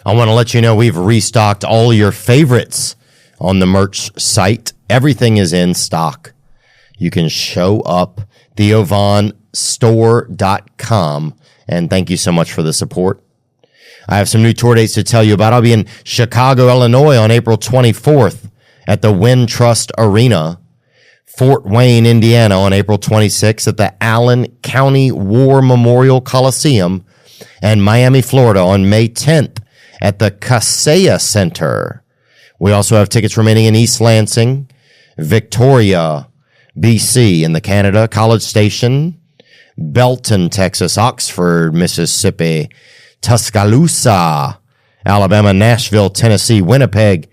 I want to let you know we've restocked all your favorites on the merch site. Everything is in stock. You can show up, theovonstore.com, and thank you so much for the support. I have some new tour dates to tell you about. I'll be in Chicago, Illinois on April 24th at the Wintrust Arena, Fort Wayne, Indiana on April 26th at the Allen County War Memorial Coliseum, and Miami, Florida on May 10th at the Kaseya Center. We also have tickets remaining in East Lansing, Victoria, BC in the Canada, College Station, Belton, Texas, Oxford, Mississippi, Tuscaloosa, Alabama, Nashville, Tennessee, Winnipeg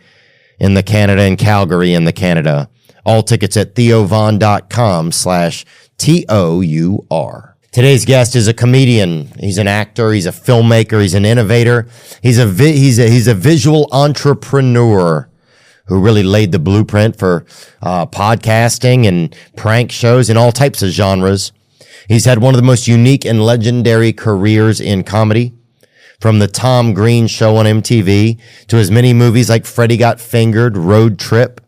in the Canada, and Calgary in the Canada. All tickets at theovon.com/TOUR. Today's guest is a comedian. He's an actor. He's a filmmaker. He's an innovator. He's a visual entrepreneur who really laid the blueprint for podcasting and prank shows in all types of genres. He's had one of the most unique and legendary careers in comedy, from the Tom Green Show on MTV to his many movies like Freddie Got Fingered, Road Trip.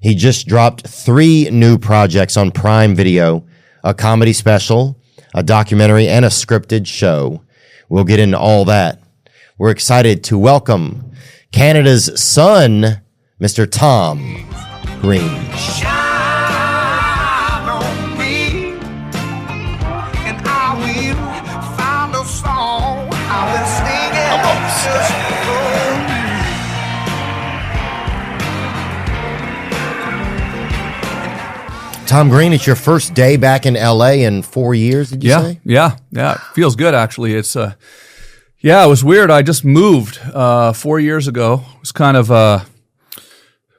He just dropped 3 new projects on Prime Video, a comedy special, a documentary, and a scripted show. We'll get into all that. We're excited to welcome Canada's son, Mr. Tom Green. Shine on me, and I will find a song I will sing it just for you. Tom Green, it's your first day back in LA in 4 years, did you say? Yeah. It feels good, actually. It's it was weird. I just moved 4 years ago. It was kind of a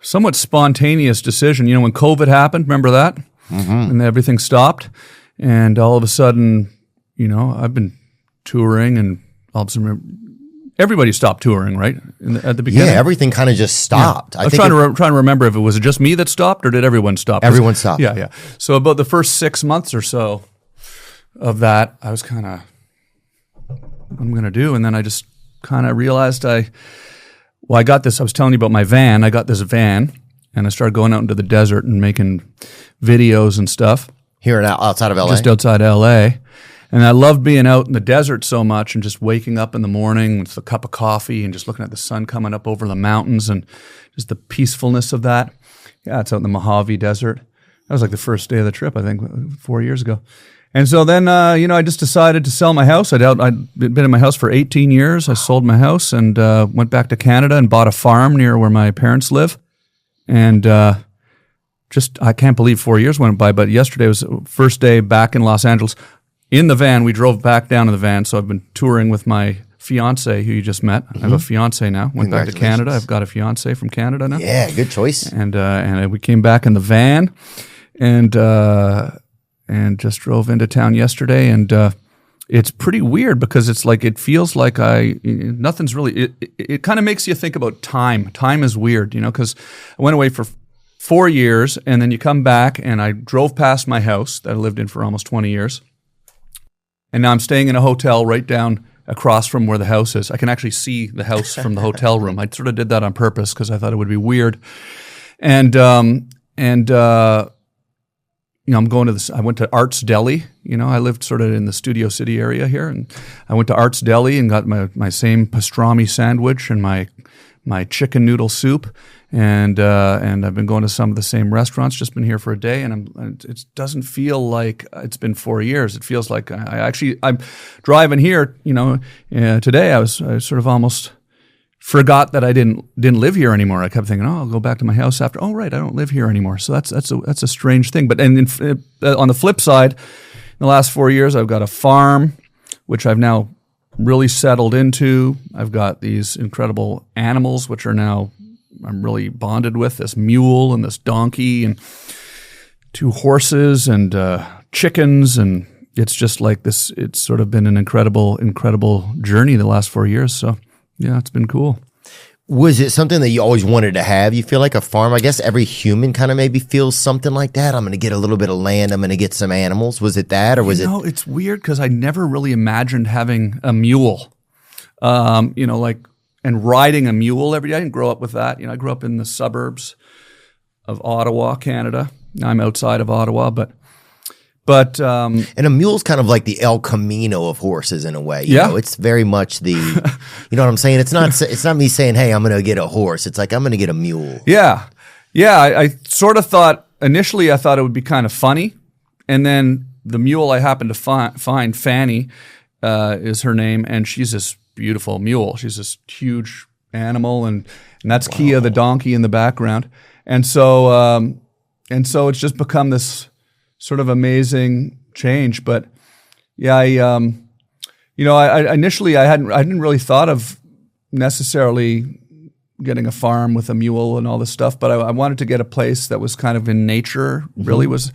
somewhat spontaneous decision. You know, when COVID happened, remember that? Mm-hmm. And everything stopped. And all of a sudden, you know, I've been touring, and all of a sudden everybody stopped touring, right? At the beginning. Yeah, everything kind of just stopped. Yeah. I was trying to remember if it was just me that stopped or did everyone stop? Everyone stopped. Yeah. So about the first 6 months or so of that, I was kind of, what I'm going to do? And then I just kind of realized I got this. I was telling you about my van. I got this van, and I started going out into the desert and making videos and stuff. Here and outside of LA? Just outside LA. And I loved being out in the desert so much, and just waking up in the morning with a cup of coffee and just looking at the sun coming up over the mountains and just the peacefulness of that. Yeah, it's out in the Mojave Desert. That was like the first day of the trip, I think, 4 years ago. And so then, I just decided to sell my house. I'd been in my house for 18 years. I sold my house and went back to Canada and bought a farm near where my parents live. And I can't believe 4 years went by, but yesterday was the first day back in Los Angeles. In the van, we drove back down in the van, so I've been touring with my fiance, who you just met. Mm-hmm. I have a fiance now. Went back to Canada. I've got a fiance from Canada now. Yeah, good choice. And we came back in the van, and just drove into town yesterday, and it's pretty weird because it's like it feels like nothing's really. It kind of makes you think about time. Time is weird, because I went away for 4 years, and then you come back, and I drove past my house that I lived in for almost 20 years. And now I'm staying in a hotel right down across from where the house is. I can actually see the house from the hotel room. I sort of did that on purpose because I thought it would be weird. And I'm going to I went to Arts Deli. I lived sort of in the Studio City area here, and I went to Arts Deli and got my same pastrami sandwich and my chicken noodle soup. And I've been going to some of the same restaurants. Just been here for a day, and it doesn't feel like it's been 4 years. It feels like I'm driving here. Today I sort of almost forgot that I didn't live here anymore. I kept thinking, I'll go back to my house after. Oh, right, I don't live here anymore. So that's a strange thing. But on the flip side, in the last 4 years, I've got a farm, which I've now really settled into. I've got these incredible animals, which I'm really bonded with, this mule and this donkey and 2 horses and chickens. And it's just like this, it's sort of been an incredible journey the last 4 years. So yeah, it's been cool. Was it something that you always wanted to have? You feel like a farm? I guess every human kind of maybe feels something like that. I'm going to get a little bit of land. I'm going to get some animals. Was it that, or was it? No, it's weird because I never really imagined having a mule. And and riding a mule every day. I didn't grow up with that. I grew up in the suburbs of Ottawa, Canada. Now I'm outside of Ottawa, but and a mule's kind of like the El Camino of horses in a way. You Yeah. know, it's very much the, you know what I'm saying? It's not me saying, hey, I'm going to get a horse. It's like, I'm going to get a mule. yeah. I sort of thought, initially I thought it would be kind of funny. And then the mule I happened to find, Fanny is her name, and she's this beautiful mule. She's this huge animal, and that's Kia, the donkey, in the background. And so it's just become this sort of amazing change. But yeah, I initially I hadn't really thought of necessarily getting a farm with a mule and all this stuff, but I wanted to get a place that was kind of in nature, really was.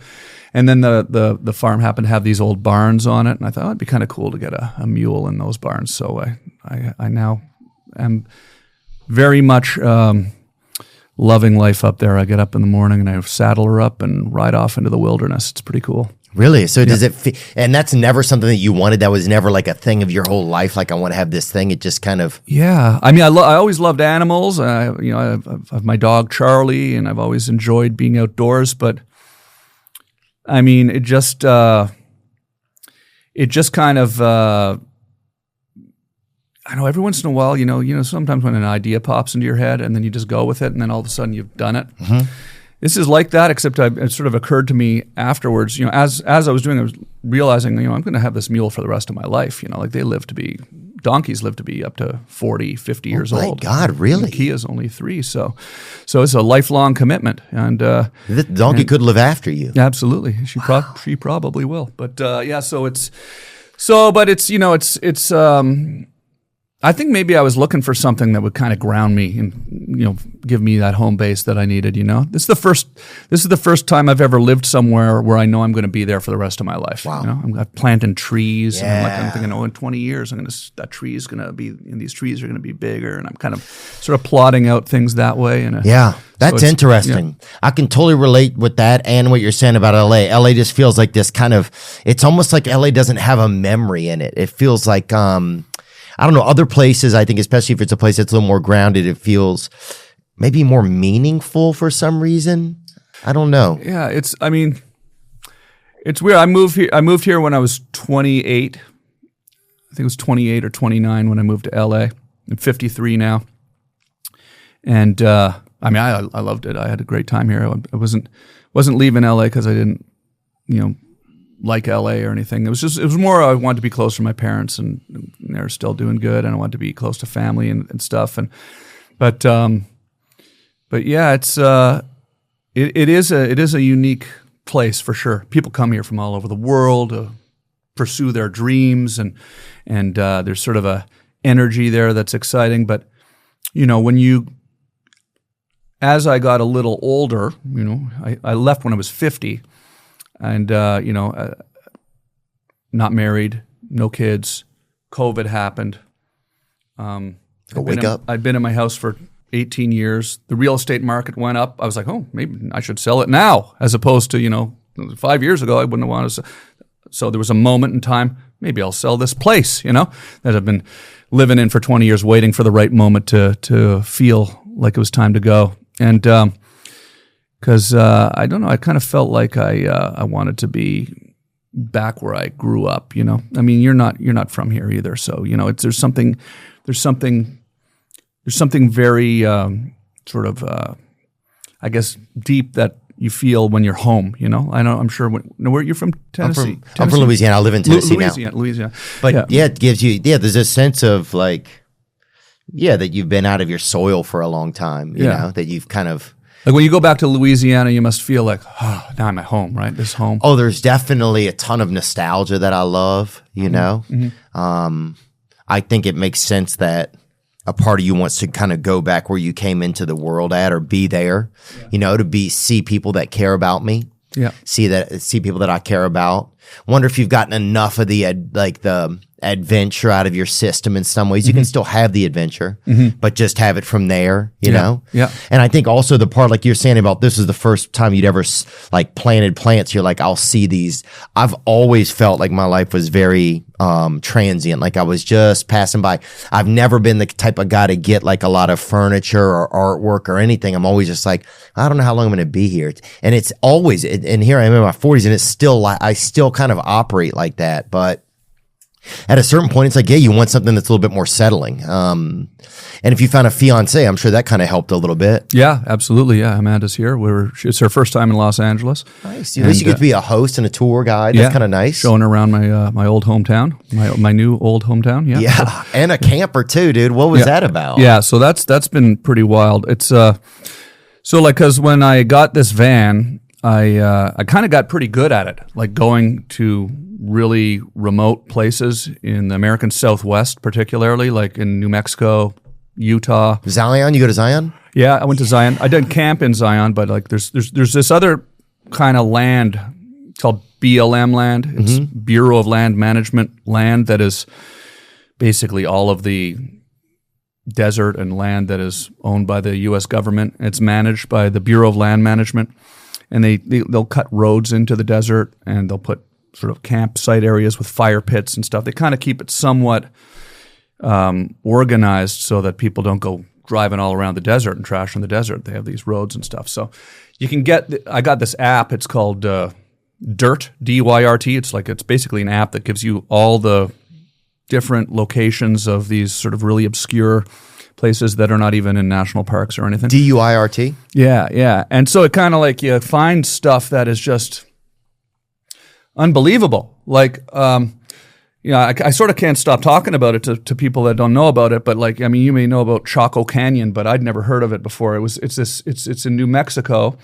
And then the farm happened to have these old barns on it, and I thought it'd be kind of cool to get a mule in those barns. So I now am very much loving life up there. I get up in the morning and I saddle her up and ride off into the wilderness. It's pretty cool. Really? So does it and that's never something that you wanted? That was never like a thing of your whole life? Like, I want to have this thing? It just kind of... Yeah. I mean, I always loved animals. I have my dog, Charlie, and I've always enjoyed being outdoors. But, I mean, it just kind of... I know every once in a while, sometimes when an idea pops into your head and then you just go with it and then all of a sudden you've done it. Mm-hmm. This is like that, except it sort of occurred to me afterwards, as I was doing, I was realizing, I'm going to have this mule for the rest of my life. Like donkeys live to be up to 40, 50 years old. Oh my God, really? And Kia's only 3. So it's a lifelong commitment. And the donkey could live after you. Absolutely. She probably will. But I think maybe I was looking for something that would kind of ground me and, give me that home base that I needed, This is the first time I've ever lived somewhere where I know I'm going to be there for the rest of my life. Wow. I'm planting trees. Yeah. And I'm thinking, in 20 years, these trees are going to be bigger. And I'm kind of sort of plotting out things that way. And that's interesting. Yeah. I can totally relate with that and what you're saying about LA. LA just feels like this kind of, it's almost like LA doesn't have a memory in it. It feels like, I don't know, other places, I think, especially if it's a place that's a little more grounded, it feels maybe more meaningful for some reason. I don't know. Yeah, it's weird. I moved here when I was 28. I think it was 28 or 29 when I moved to LA. I'm 53 now. And I loved it. I had a great time here. I wasn't leaving LA because I didn't, like LA or anything. It was more I wanted to be close to my parents, and they're still doing good, and I wanted to be close to family and stuff. But yeah, it is a unique place for sure. People come here from all over the world to pursue their dreams, and there's sort of a energy there that's exciting. But as I got a little older, I left when I was 50. And, not married, no kids, COVID happened. I'd been in my house for 18 years. The real estate market went up. I was like, oh, maybe I should sell it now, as opposed to, 5 years ago, I wouldn't have wanted to. So there was a moment in time, maybe I'll sell this place, that I've been living in for 20 years, waiting for the right moment to feel like it was time to go. And, because I don't know, I kind of felt like I wanted to be back where I grew up. I mean, you're not from here either, so there's something very sort of I guess deep that you feel when you're home. I'm sure. Where you're from? Tennessee. I'm from Louisiana. I live in Tennessee now. Louisiana. But it gives you there's a sense of like that you've been out of your soil for a long time. You know, that you've kind of. Like when you go back to Louisiana, you must feel like, oh, now I'm at home, right? This home. Oh, there's definitely a ton of nostalgia that I love, Mm-hmm. I think it makes sense that a part of you wants to kind of go back where you came into the world at, or be there, to see people that care about me. Yeah. See people that I care about. Wonder if you've gotten enough of the adventure out of your system in some ways. You can still have the adventure, but just have it from there, you know? Yeah. And I think also the part, like you're saying about this is the first time you'd ever like planted plants. You're like, I'll see these. I've always felt like my life was very transient. Like I was just passing by. I've never been the type of guy to get like a lot of furniture or artwork or anything. I'm always just like, I don't know how long I'm going to be here. And it's always, and here I am in my 40s and it's still like, I still kind of operate like that. But at a certain point, it's like, yeah, you want something that's a little bit more settling. And if you found a fiance, I'm sure that kind of helped a little bit. Yeah, absolutely. Yeah, Amanda's here. It's her first time in Los Angeles. Nice. At least you get to be a host and a tour guide. That's kind of nice. Showing her around my old hometown, my new old hometown. Yeah. Yeah, and a camper too, dude. What was that about? Yeah, so that's been pretty wild. It's so like because when I got this van, I kind of got pretty good at it, like going to really remote places in the American Southwest, particularly like in New Mexico, Utah. Zion? You go to Zion? Yeah, I went to Zion. I didn't camp in Zion, but like there's this other kind of land called BLM land. It's Bureau of Land Management land that is basically all of the desert and land that is owned by the U.S. government. It's managed by the Bureau of Land Management, and they'll cut roads into the desert and they'll put sort of campsite areas with fire pits and stuff. They kind of keep it somewhat organized so that people don't go driving all around the desert and trash in the desert. They have these roads and stuff. So you can I got this app. It's called DYRT, D-Y-R-T. It's basically an app that gives you all the different locations of these sort of really obscure places that are not even in national parks or anything. DUIRT? Yeah. And so it kind of like you find stuff that is just unbelievable. Like, I sort of can't stop talking about it to people that don't know about it. But like, I mean, you may know about Chaco Canyon, but I'd never heard of it before. It's in New Mexico,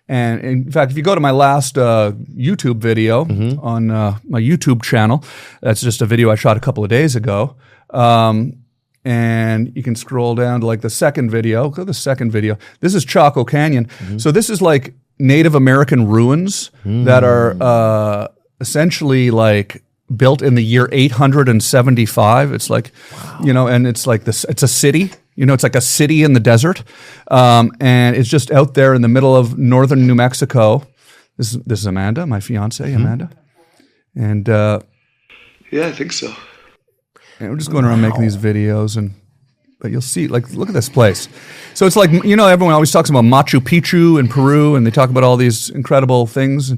and in fact, if you go to my last YouTube video on my YouTube channel, that's just a video I shot a couple of days ago. And you can scroll down to like the second video. Go to the second video. This is Chaco Canyon. So this is like Native American ruins that are essentially like built in the year 875. It's like, and it's like this. It's a city. It's like a city in the desert, and it's just out there in the middle of northern New Mexico. This is Amanda, my fiance, Amanda, and yeah, I think so. And we're just going around making these videos, but you'll see, like, look at this place. So it's like, everyone always talks about Machu Picchu in Peru, and they talk about all these incredible things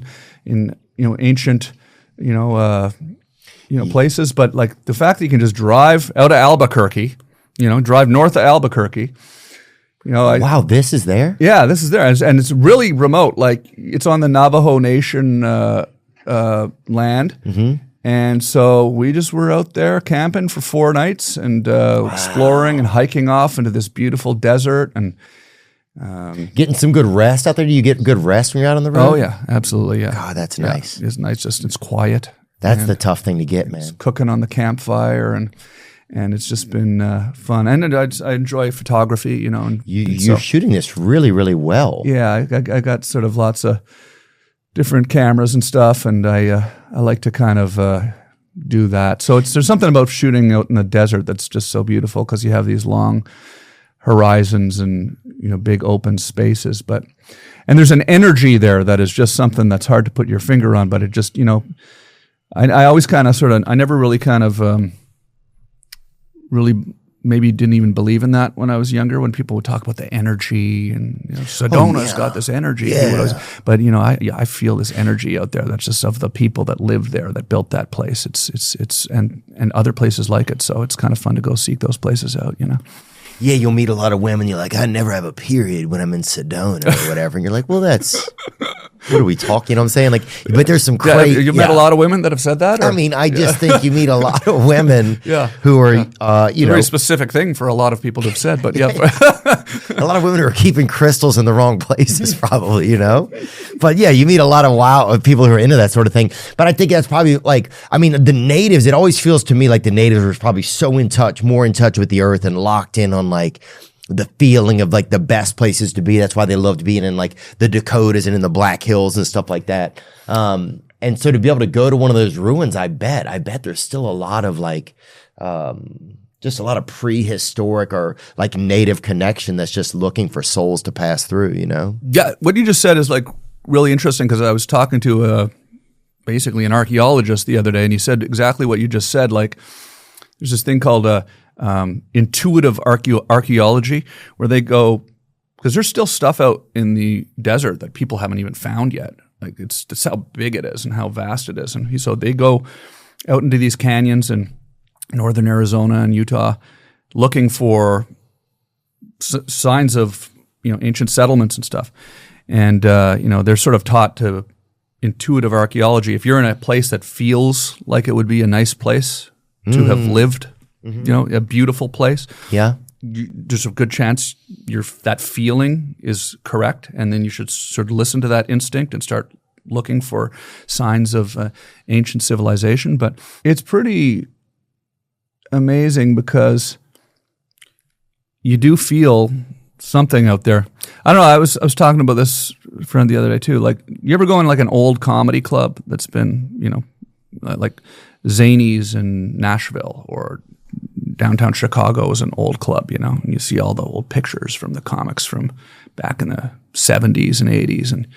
in ancient, places. But like the fact that you can just drive out of Albuquerque, drive north of Albuquerque. Wow, this is there? Yeah, this is there, and it's really remote. Like it's on the Navajo Nation land. And so we just were out there camping for 4 nights and exploring and hiking off into this beautiful desert and getting some good rest out there. Do you get good rest when you're out on the road? Oh yeah, absolutely. Yeah. God, that's nice. It's nice. It's quiet. That's the tough thing to get, man. Cooking on the campfire and it's just been fun. And I enjoy photography, And you're shooting this really, really well. Yeah, I got sort of lots of different cameras and stuff, and I like to kind of do that. So there's something about shooting out in the desert that's just so beautiful because you have these long horizons and big open spaces. And there's an energy there that is just something that's hard to put your finger on. But it just I always kind of I never really kind of really maybe didn't even believe in that when I was younger, when people would talk about the energy and Sedona's got this energy. Yeah. But I feel this energy out there that's just of the people that lived there, that built that place. It's and other places like it. So it's kind of fun to go seek those places out, Yeah, you'll meet a lot of women. You're like, I never have a period when I'm in Sedona or whatever. And you're like, well, what are we talking? You know what I'm saying? Like, but there's some crazy. You met a lot of women that have said that? Or? I mean, I just think you meet a lot of women who are, a very specific thing for a lot of people to have said, but yeah. A lot of women who are keeping crystals in the wrong places, probably, But yeah, you meet a lot of people who are into that sort of thing. But I think that's probably like, I mean, the natives, it always feels to me like the natives are probably so more in touch with the earth and locked in on like the feeling of like the best places to be. That's why they loved being in like the Dakotas and in the Black Hills and stuff like that. And And so to be able to go to one of those ruins, I bet there's still a lot of like, just a lot of prehistoric or like native connection that's just looking for souls to pass through, you know? Yeah, what you just said is like really interesting because I was talking to basically an archaeologist the other day, and he said exactly what you just said. Like, there's this thing called intuitive archaeology, where they go, because there's still stuff out in the desert that people haven't even found yet. Like, it's how big it is and how vast it is. And so they go out into these canyons in northern Arizona and Utah looking for signs of, ancient settlements and stuff. And, they're sort of taught to intuitive archaeology. If you're in a place that feels like it would be a nice place to have lived, a beautiful place, there's a good chance that feeling is correct. And then you should sort of listen to that instinct and start looking for signs of ancient civilization. But it's pretty amazing because you do feel something out there. I don't know. I was talking about this friend the other day too. Like, you ever go in like an old comedy club that's been, like Zanies in Nashville or downtown Chicago is an old club, and you see all the old pictures from the comics from back in the 70s and 80s, and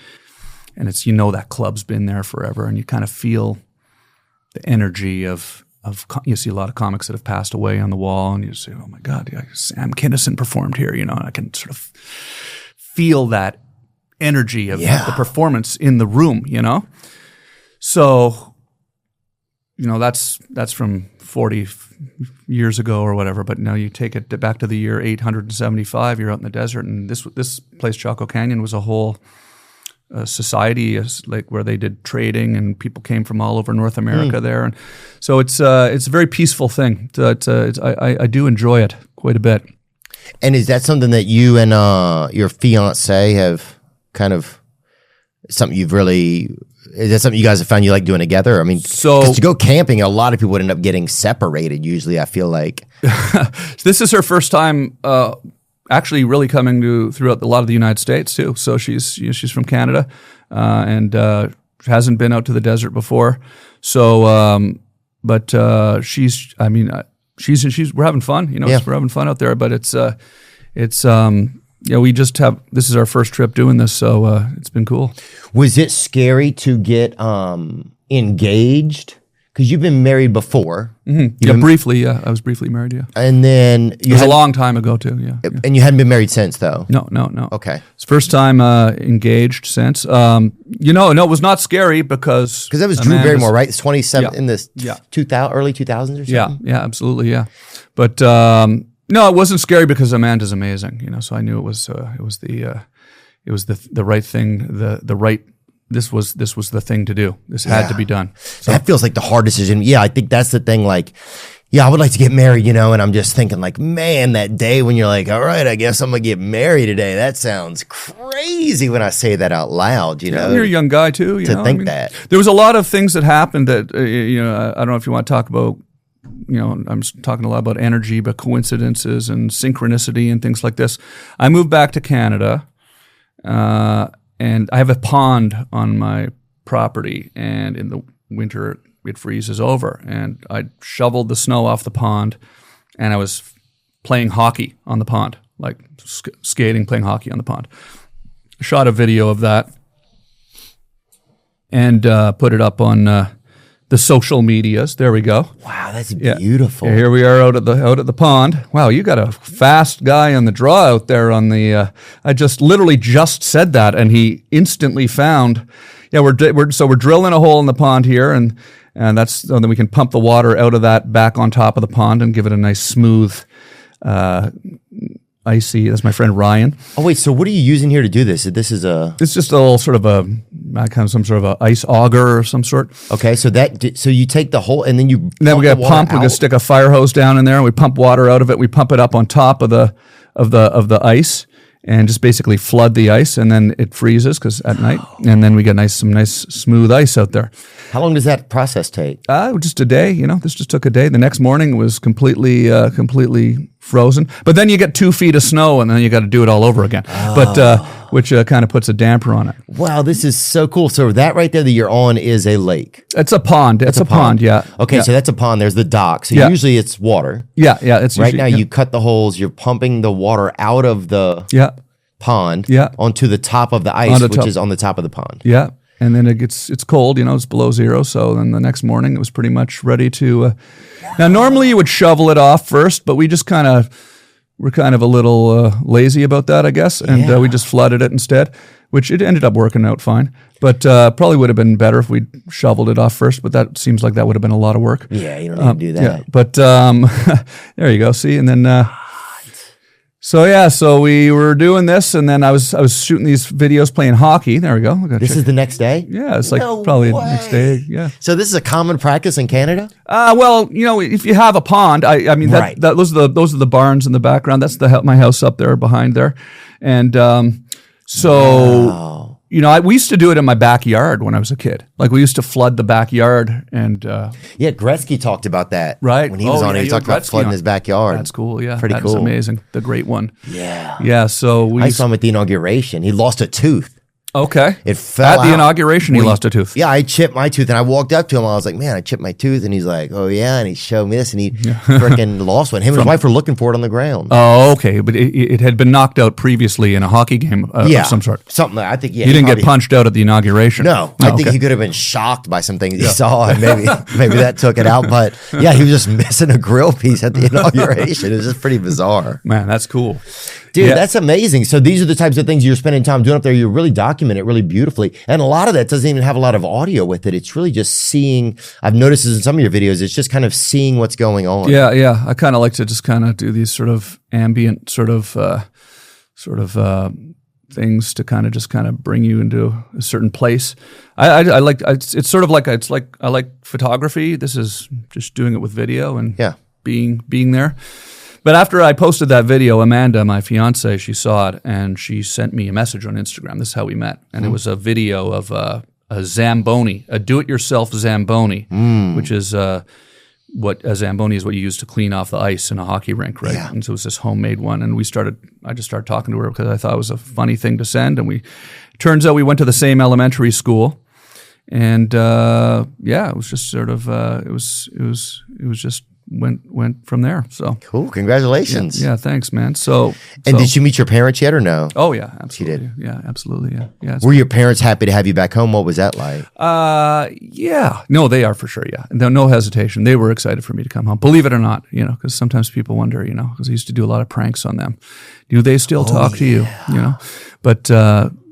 it's that club's been there forever, and you kind of feel the energy of you see a lot of comics that have passed away on the wall, and you say, oh my God, Sam Kinison performed here, and I can sort of feel that energy of the performance in the room, So, that's from 40 years ago or whatever, but now you take it back to the year 875, you're out in the desert, and this place, Chaco Canyon, was a whole society, like where they did trading, and people came from all over North America there, and so it's a very peaceful thing. I do enjoy it quite a bit. And is that something that you and your fiance have kind of something you've really? Is that something you guys have found you like doing together? I mean, because to go camping, a lot of people would end up getting separated. Usually, I feel like this is her first time. Actually, really coming throughout a lot of the United States too. So she's from Canada, and hasn't been out to the desert before. So, but we're having fun. We're having fun out there. But we just have. This is our first trip doing this, so it's been cool. Was it scary to get engaged? Because you've been married before. Mm-hmm. Briefly, yeah. I was briefly married, yeah. And then it was a long time ago, too, yeah. And you hadn't been married since, though? No. Okay. It's first time engaged since. No, it was not scary because that was Drew Barrymore, right? It's 27 in this early 2000s or something? Yeah, absolutely, yeah. But no, it wasn't scary because Amanda's amazing, so I knew it was the right thing, the right. This was the thing to do. This had to be done. So that feels like the hard decision. Yeah, I think that's the thing. Like, I would like to get married, and I'm just thinking like, man, that day when you're like, all right, I guess I'm going to get married today. That sounds crazy when I say that out loud, You're a young guy too, that. There was a lot of things that happened that, I don't know if you want to talk about, I'm talking a lot about energy, but coincidences and synchronicity and things like this. I moved back to Canada, and I have a pond on my property, and in the winter it freezes over. And I shoveled the snow off the pond, and I was playing hockey on the pond, like skating, playing hockey on the pond. Shot a video of that and put it up on the social medias. There we go. Wow, that's beautiful. Yeah, here we are out at the pond. Wow, you got a fast guy on the draw out there on the. I literally just said that, and he instantly found. Yeah, we're drilling a hole in the pond here, and that's so then we can pump the water out of that back on top of the pond and give it a nice smooth, icy. That's my friend Ryan. Oh wait, so what are you using here to do this? It's just a little sort of some sort of a ice auger or some sort. Okay, so you take the whole and then you. Then we got a pump. We can stick a fire hose down in there, and we pump water out of it. We pump it up on top of the ice, and just basically flood the ice, and then it freezes because at night, and then we get some nice smooth ice out there. How long does that process take? Just a day. This just took a day. The next morning it was completely frozen. But then you get 2 feet of snow, and then you got to do it all over again. But which kind of puts a damper on it. Wow, this is so cool. So that right there that you're on is a lake. It's a pond. It's a pond. Yeah. Okay, yeah. so that's a pond. There's the dock. So Yeah. usually it's water. Yeah. It's Right usually, now yeah. you cut the holes. You're pumping the water out of the Yeah. pond Yeah. onto the top of the ice, On the which top. is on the top of the pond. Yeah. And then it's cold, it's below zero. So then the next morning it was pretty much ready to. Now, normally you would shovel it off first, but we just we're kind of a little lazy about that, I guess. And Yeah. we just flooded it instead, which it ended up working out fine. But probably would have been better if we'd shoveled it off first. But that seems like that would have been a lot of work. Yeah, you don't need to do that. Yeah. But there you go. See, and then. So we were doing this, and then I was shooting these videos playing hockey. There we go. This is the next day? yeah, it's like No probably way. the next day. Yeah. So this is a common practice in Canada? Well, if you have a pond, I mean, Right. those are the barns in the background. That's my house up there behind there, and Wow. we used to do it in my backyard when I was a kid. Like we used to flood the backyard, and Yeah, Gretzky talked about that. Right. When he was Oh, on yeah, it, he you talked had about Gretzky flooding on. his backyard. that's cool. Yeah, Pretty that's cool. amazing. The great one. Yeah. Yeah. So we I saw him at the inauguration. He lost a tooth. okay. It fell At the out. inauguration, he lost a tooth. Yeah, I chipped my tooth, and I walked up to him. I was like, "Man, I chipped my tooth," and he's like, "Oh yeah," and he showed me this, and he freaking lost one. Him and his wife were looking for it on the ground. Oh, okay. But it had been knocked out previously in a hockey game of some sort. something. I think. Yeah, He didn't probably- get punched out at the inauguration. No, I think he could have been shocked by some things he saw, and maybe that took it out. But yeah, he was just missing a grill piece at the inauguration. It was just pretty bizarre. Man, that's cool. Dude, Yeah. that's amazing. So these are the types of things you're spending time doing up there. You really document it really beautifully. And a lot of that doesn't even have a lot of audio with it. It's really just seeing. I've noticed this in some of your videos. It's just kind of seeing what's going on. Yeah. I kind of like to just kind of do these sort of ambient sort of things to kind of bring you into a certain place. I like it's sort of like I like photography. This is just doing it with video and Yeah. being there. But after I posted that video, Amanda, my fiance, she saw it and she sent me a message on Instagram. This is how we met. And it was a video of a Zamboni, a do-it-yourself Zamboni, which is what a Zamboni is what you use to clean off the ice in a hockey rink, right? Yeah. And so it was this homemade one. And I just started talking to her because I thought it was a funny thing to send. And turns out we went to the same elementary school. And it was just sort of, it was just went from there. So Cool. Congratulations. yeah, thanks, man. So And did you meet your parents yet or no? Oh yeah, absolutely. did? Yeah, absolutely. Yeah, yeah. Were your parents happy to have you back home? What was that like? Yeah. No, they are for sure. Yeah, no hesitation. They were excited for me to come home. Believe it or not, because sometimes people wonder, because I used to do a lot of pranks on them. Do they still talk to you? But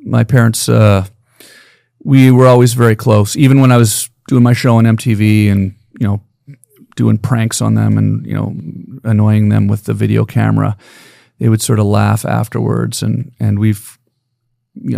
my parents, we were always very close. Even when I was doing my show on MTV and doing pranks on them and annoying them with the video camera, they would sort of laugh afterwards, and we've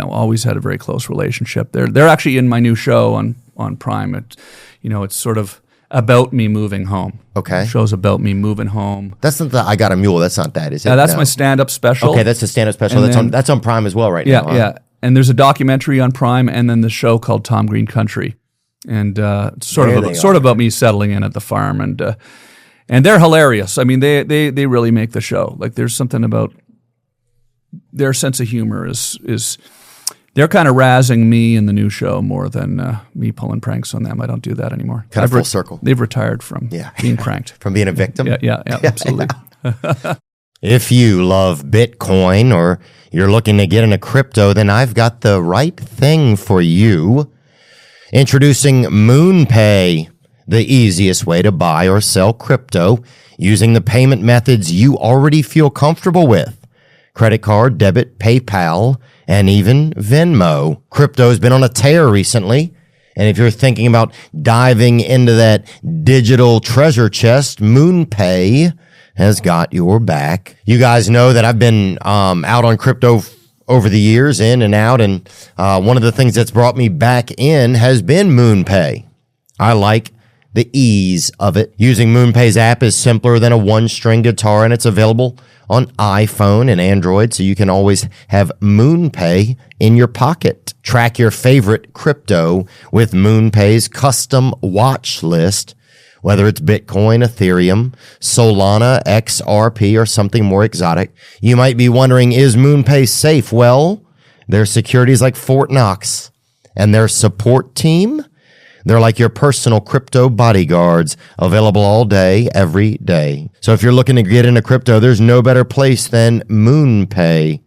always had a very close relationship. They're actually in my new show on Prime. It's sort of about me moving home. Okay. The show's about me moving home. That's not the I Got a Mule. That's not that, is it? That's No. my stand-up special. Okay, that's the stand-up special. And That's on Prime as well right Yeah, now. huh? yeah. And there's a documentary on Prime, and then the show called Tom Green Country, and it's sort of about me settling in at the farm, and they're hilarious. I mean, they really make the show. Like, there's something about their sense of humor is they're kind of razzing me in the new show more than me pulling pranks on them. I don't do that anymore. Kind of full circle. They've retired from being pranked. From being a victim? Yeah, absolutely. If you love Bitcoin or you're looking to get into crypto, then I've got the right thing for you. Introducing MoonPay, the easiest way to buy or sell crypto using the payment methods you already feel comfortable with. Credit card, debit, PayPal, and even Venmo. Crypto's been on a tear recently. And if you're thinking about diving into that digital treasure chest, MoonPay has got your back. You guys know that I've been out on crypto over the years, in and out, and one of the things that's brought me back in has been MoonPay. I like the ease of it. Using MoonPay's app is simpler than a one-string guitar, and it's available on iPhone and Android, so you can always have MoonPay in your pocket. Track your favorite crypto with MoonPay's custom watch list, whether it's Bitcoin, Ethereum, Solana, XRP, or something more exotic. You might be wondering, is MoonPay safe? Well, Their security is like Fort Knox, and their support team, they're like your personal crypto bodyguards, available all day, every day. So if you're looking to get into crypto, there's no better place than MoonPay.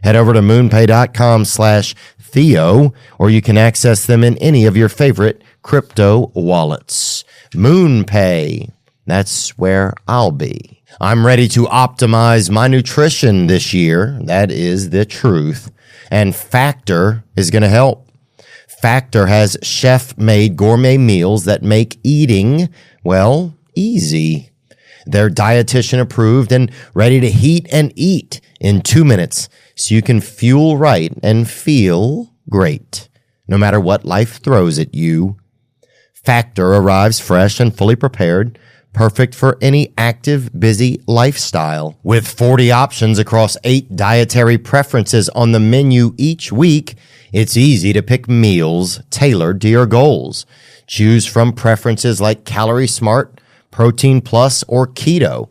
Head over to moonpay.com/Theo, or you can access them in any of your favorite crypto wallets. MoonPay, that's where I'll be. I'm ready to optimize my nutrition this year. That is the truth. And Factor is going to help. Factor has chef-made gourmet meals that make eating, well, easy. They're dietitian approved and ready to heat and eat in 2 minutes, so you can fuel right and feel great, no matter what life throws at you. Factor arrives fresh and fully prepared, perfect for any active, busy lifestyle. With 40 options across 8 dietary preferences on the menu each week, it's easy to pick meals tailored to your goals. Choose from preferences like Calorie Smart, Protein Plus, or Keto.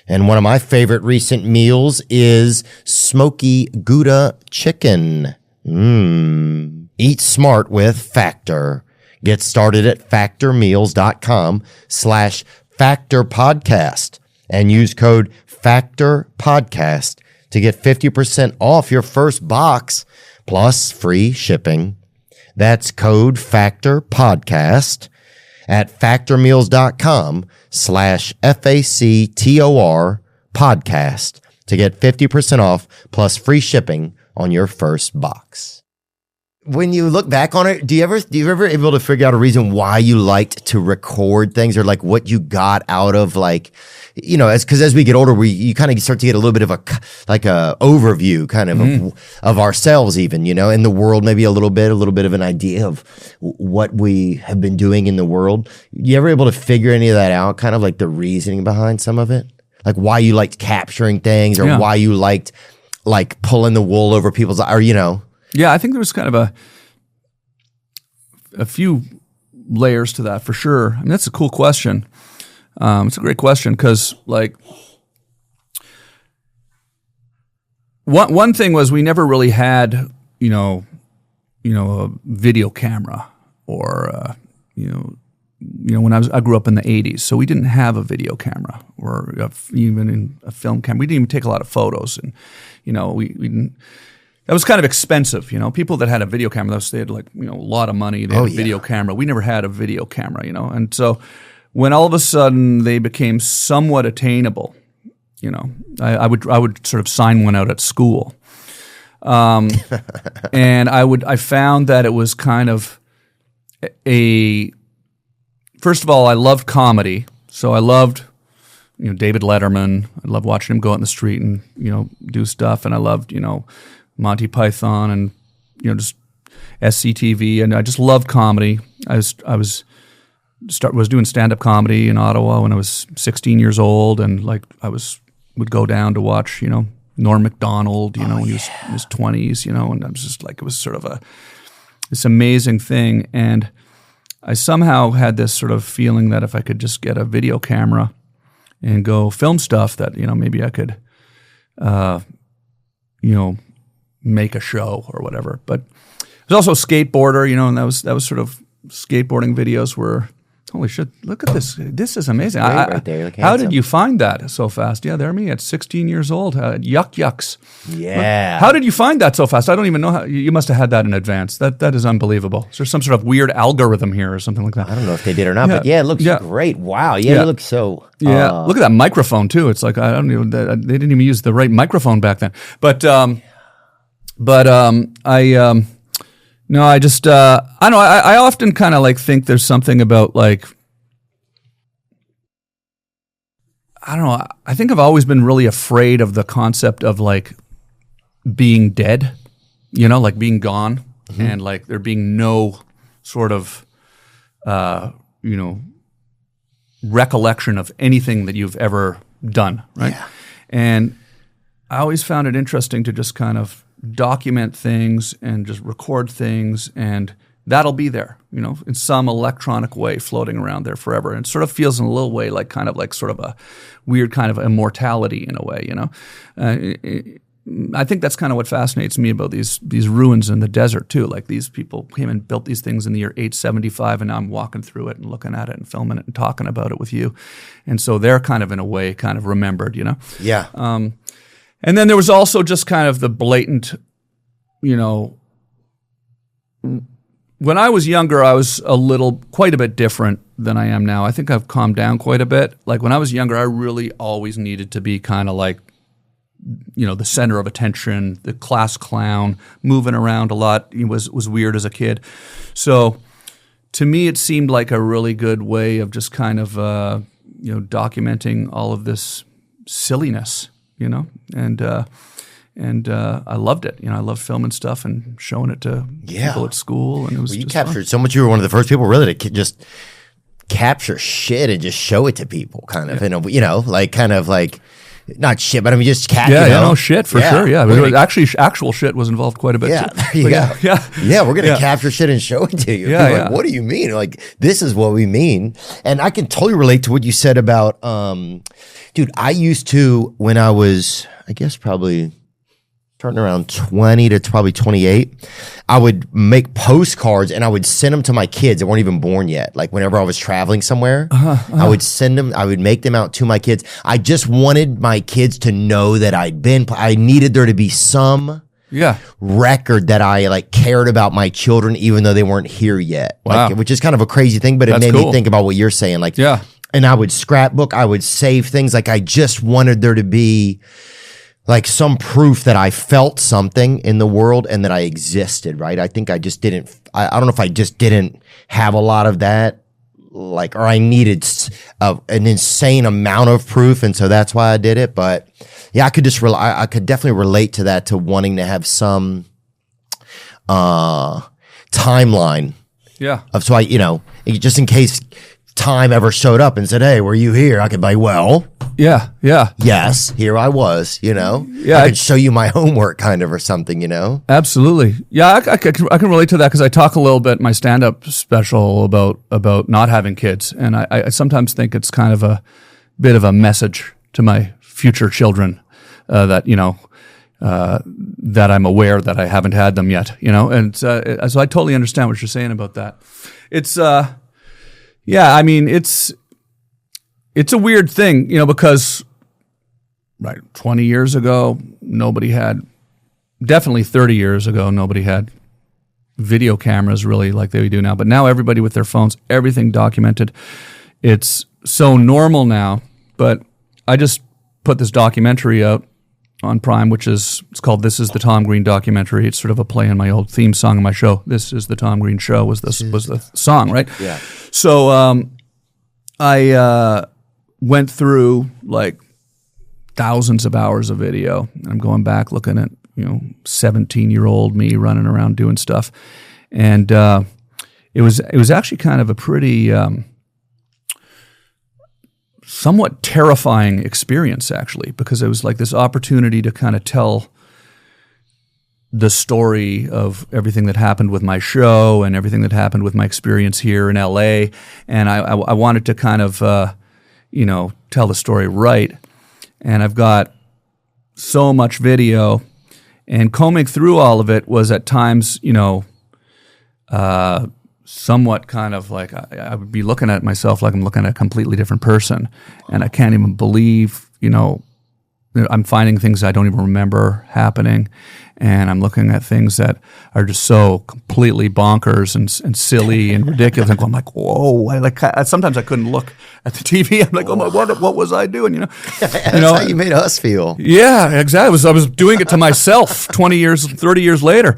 And one of my favorite recent meals is Smoky Gouda Chicken. Eat smart with Factor. Get started at factormeals.com/factorpodcast and use code FACTORPODCAST to get 50% off your first box plus free shipping. That's code FACTORPODCAST at factormeals.com/FACTOR-podcast to get 50% off plus free shipping on your first box. When you look back on it, do you ever able to figure out a reason why you liked to record things, or like what you got out of, like, you know, because as we get older, you kind of start to get a little bit of a overview kind of ourselves, even, you know, in the world, maybe a little bit of an idea of what we have been doing in the world. You ever able to figure any of that out, kind of like the reasoning behind some of it, like why you liked capturing things, or why you liked like pulling the wool over people's, or, you know? Yeah, I think there was kind of a few layers to that for sure. I mean, that's a cool question. It's a great question because, like, one thing was we never really had, you know, a video camera, or when I grew up in the 80s, so we didn't have a video camera, or even in a film camera. We didn't even take a lot of photos, and we didn't. That was kind of expensive, you know. People that had a video camera, they had, like, a lot of money. They had a video camera. We never had a video camera, And so when all of a sudden they became somewhat attainable, I would sort of sign one out at school, and I found that it was kind of first of all, I loved comedy, so I loved David Letterman. I loved watching him go out in the street and do stuff, and I loved Monty Python and just SCTV, and I just loved comedy. I was doing stand-up comedy in Ottawa when I was 16 years old, and like would go down to watch Norm Macdonald when he was in his 20s, and I was just like, it was sort of this amazing thing, and I somehow had this sort of feeling that if I could just get a video camera and go film stuff, that maybe I could make a show or whatever. But I was also a skateboarder, and that was sort of skateboarding videos were, holy shit, look at this. This is amazing. Right there. How did you find that so fast? Yeah, there me at 16 years old. Yucks. Yeah. How did you find that so fast? I don't even know how. You must have had that in advance. That is unbelievable. Is there some sort of weird algorithm here or something like that? I don't know if they did or not, but yeah, it looks great. Wow. Yeah, it looks so. Yeah. Look at that microphone too. It's like, I don't even, they didn't even use the right microphone back then. No, I just, I don't know, I often kind of like think there's something about, like, I don't know, I think I've always been really afraid of the concept of, like, being dead, like being gone, and like there being no sort of, recollection of anything that you've ever done, right? Yeah. And I always found it interesting to just kind of document things and just record things, and that'll be there, in some electronic way floating around there forever. And it sort of feels in a little way like kind of like sort of a weird kind of immortality in a way, I think that's kind of what fascinates me about these ruins in the desert too. Like these people came and built these things in the year 875, and now I'm walking through it and looking at it and filming it and talking about it with you. And so they're kind of in a way kind of remembered, Yeah. And then there was also just kind of the blatant, when I was younger, I was quite a bit different than I am now. I think I've calmed down quite a bit. Like when I was younger, I really always needed to be kind of like, the center of attention, the class clown, moving around a lot. It was weird as a kid. So to me, it seemed like a really good way of just kind of, documenting all of this silliness, and I loved it. I loved filming stuff and showing it to people at school. And it was you captured so much. You were one of the first people really to just capture shit and just show it to people, kind of, not shit, but I mean just shit for sure. Yeah, actually, actual shit was involved quite a bit. Yeah, too. Yeah. We're gonna capture shit and show it to you. Yeah, What do you mean? Like this is what we mean, and I can totally relate to what you said about, dude. I used to when I was, I guess probably starting around 20 to probably 28, I would make postcards and I would send them to my kids that weren't even born yet. Like whenever I was traveling somewhere, I would send them, I would make them out to my kids. I just wanted my kids to know that I needed there to be some record that I like cared about my children, even though they weren't here yet. Wow. Which is kind of a crazy thing, but it made me think about what you're saying. Like, and I would scrapbook, I would save things. Like I just wanted there to be like some proof that I felt something in the world and that I existed, right? I think I just didn't, I don't know if I just didn't have a lot of that, like, or I needed an insane amount of proof. And so that's why I did it. But yeah, I could I could definitely relate to that, to wanting to have some timeline. Yeah. So I, just in case time ever showed up and said, "Hey, were you here?" I could be like, "Well, yes, here I was." I could show you my homework, kind of, or something. Absolutely. Yeah, I can relate to that because I talk a little bit in my stand-up special about not having kids, and I sometimes think it's kind of a bit of a message to my future children that that I'm aware that I haven't had them yet. And so I totally understand what you're saying about that. It's yeah, I mean, it's a weird thing, because 20 years ago, definitely 30 years ago, nobody had video cameras really like they do now. But now everybody with their phones, everything documented. It's so normal now. But I just put this documentary out on Prime, it's called "This Is the Tom Green Documentary." It's sort of a play on my old theme song of my show. "This Is the Tom Green Show" was the song, right? Yeah. So I went through like thousands of hours of video, and I'm going back looking at 17-year-old me running around doing stuff, and it was actually kind of a pretty somewhat terrifying experience, actually, because it was like this opportunity to kind of tell the story of everything that happened with my show and everything that happened with my experience here in LA. And I wanted to kind of, tell the story right. And I've got so much video, and combing through all of it was at times, somewhat kind of like I would be looking at myself like I'm looking at a completely different person, and I can't even believe, I'm finding things I don't even remember happening, and I'm looking at things that are just so completely bonkers and silly and ridiculous. And I'm like, whoa! Sometimes I couldn't look at the TV. I'm like, oh my, what was I doing? That's how you made us feel. Yeah, exactly. I was doing it to myself 20 years, 30 years later.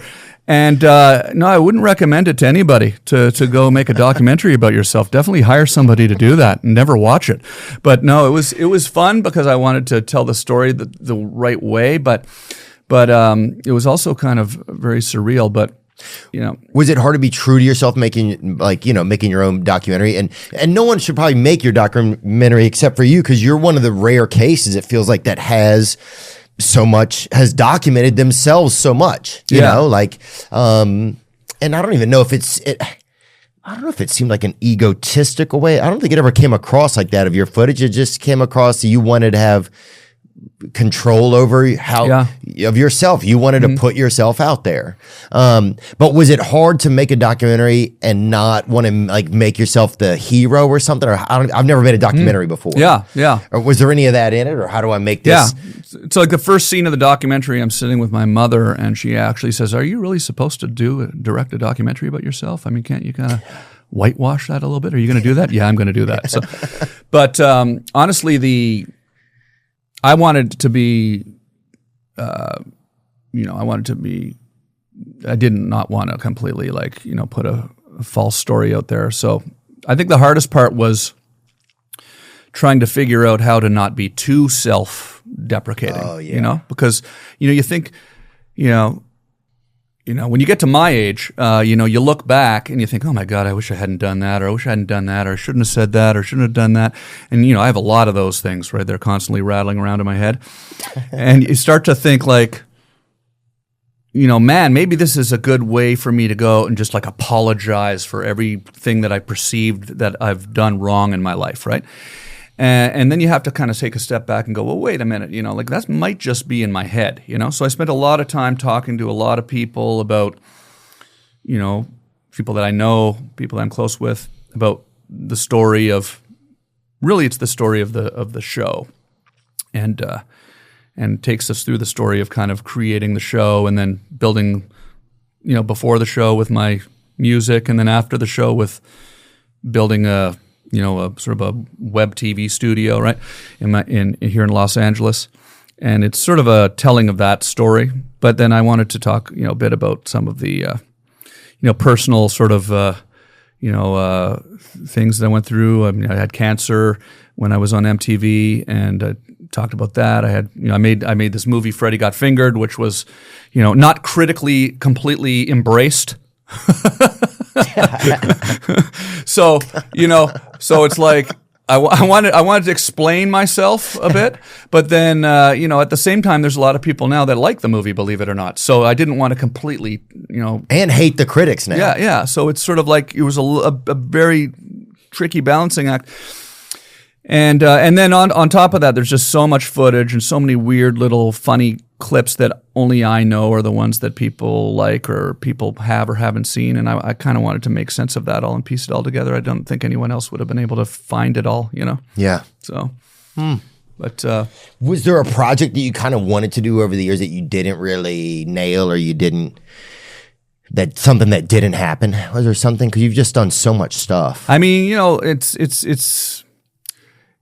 And no, I wouldn't recommend it to anybody to go make a documentary about yourself. Definitely hire somebody to do that and never watch it. But no, it was fun because I wanted to tell the story the right way. But it was also kind of very surreal. But was it hard to be true to yourself, making your own documentary? And no one should probably make your documentary except for you, because you're one of the rare cases, it feels like, that has documented themselves so much, and I don't even know if I don't know if it seemed like an egotistical way. I don't think it ever came across like that of your footage. It just came across that you wanted to have control over how of yourself. You wanted to put yourself out there. But was it hard to make a documentary and not want to like make yourself the hero or something? Or I've never made a documentary before. Yeah. Or was there any of that in it? Or how do I make this? Yeah. It's like the first scene of the documentary, I'm sitting with my mother and she actually says, are you really supposed to direct a documentary about yourself? I mean, can't you kind of whitewash that a little bit? Are you going to do that? Yeah, I'm going to do that. So, but honestly, I wanted to be, I did not want to completely put a false story out there. So I think the hardest part was trying to figure out how to not be too self-deprecating, because, you think, when you get to my age, you look back and you think, oh my God, I wish I hadn't done that, or I wish I hadn't done that, or I shouldn't have said that, or shouldn't have done that. And, I have a lot of those things, right? They're constantly rattling around in my head. And you start to think man, maybe this is a good way for me to go and just apologize for everything that I perceived that I've done wrong in my life, right? And then you have to kind of take a step back and go, well, wait a minute, that might just be in my head, So I spent a lot of time talking to a lot of people about, people that I know, people that I'm close with, about the story of, really it's the story of the show, and takes us through the story of kind of creating the show and then building, before the show with my music, and then after the show with building a sort of a web TV studio, right, in here in Los Angeles, and it's sort of a telling of that story. But then I wanted to talk, a bit about some of the, personal sort of, things that I went through. I mean, I had cancer when I was on MTV, and I talked about that. I had, I made this movie, Freddie Got Fingered, which was, not critically completely embraced. So it's like I wanted to explain myself a bit, but then at the same time, there's a lot of people now that like the movie, believe it or not. So I didn't want to completely and hate the critics now. Yeah. So it's sort of like it was a very tricky balancing act. And then on top of that, there's just so much footage and so many weird little funny clips that only I know are the ones that people like or people have or haven't seen. And I kind of wanted to make sense of that all and piece it all together. I don't think anyone else would have been able to find it all, Yeah. So, but was there a project that you kind of wanted to do over the years that you didn't really nail, or you didn't? That something that didn't happen? Was there something? Because you've just done so much stuff. I mean,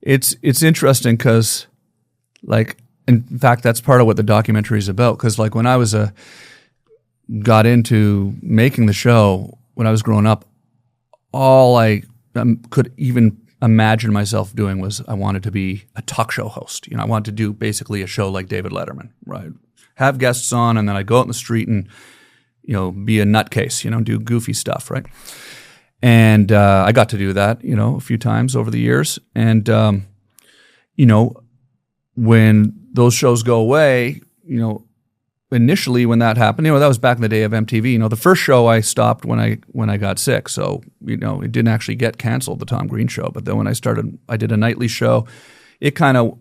it's interesting because, in fact, that's part of what the documentary is about. Because, when I was got into making the show when I was growing up, all I could even imagine myself doing was I wanted to be a talk show host. I wanted to do basically a show like David Letterman, right? Have guests on, and then I go out in the street and be a nutcase, do goofy stuff, right? And I got to do that, a few times over the years. And, when those shows go away, initially when that happened, that was back in the day of MTV. The first show I stopped when I got sick. So, it didn't actually get canceled, the Tom Green show. But then when I did a nightly show. It kind of,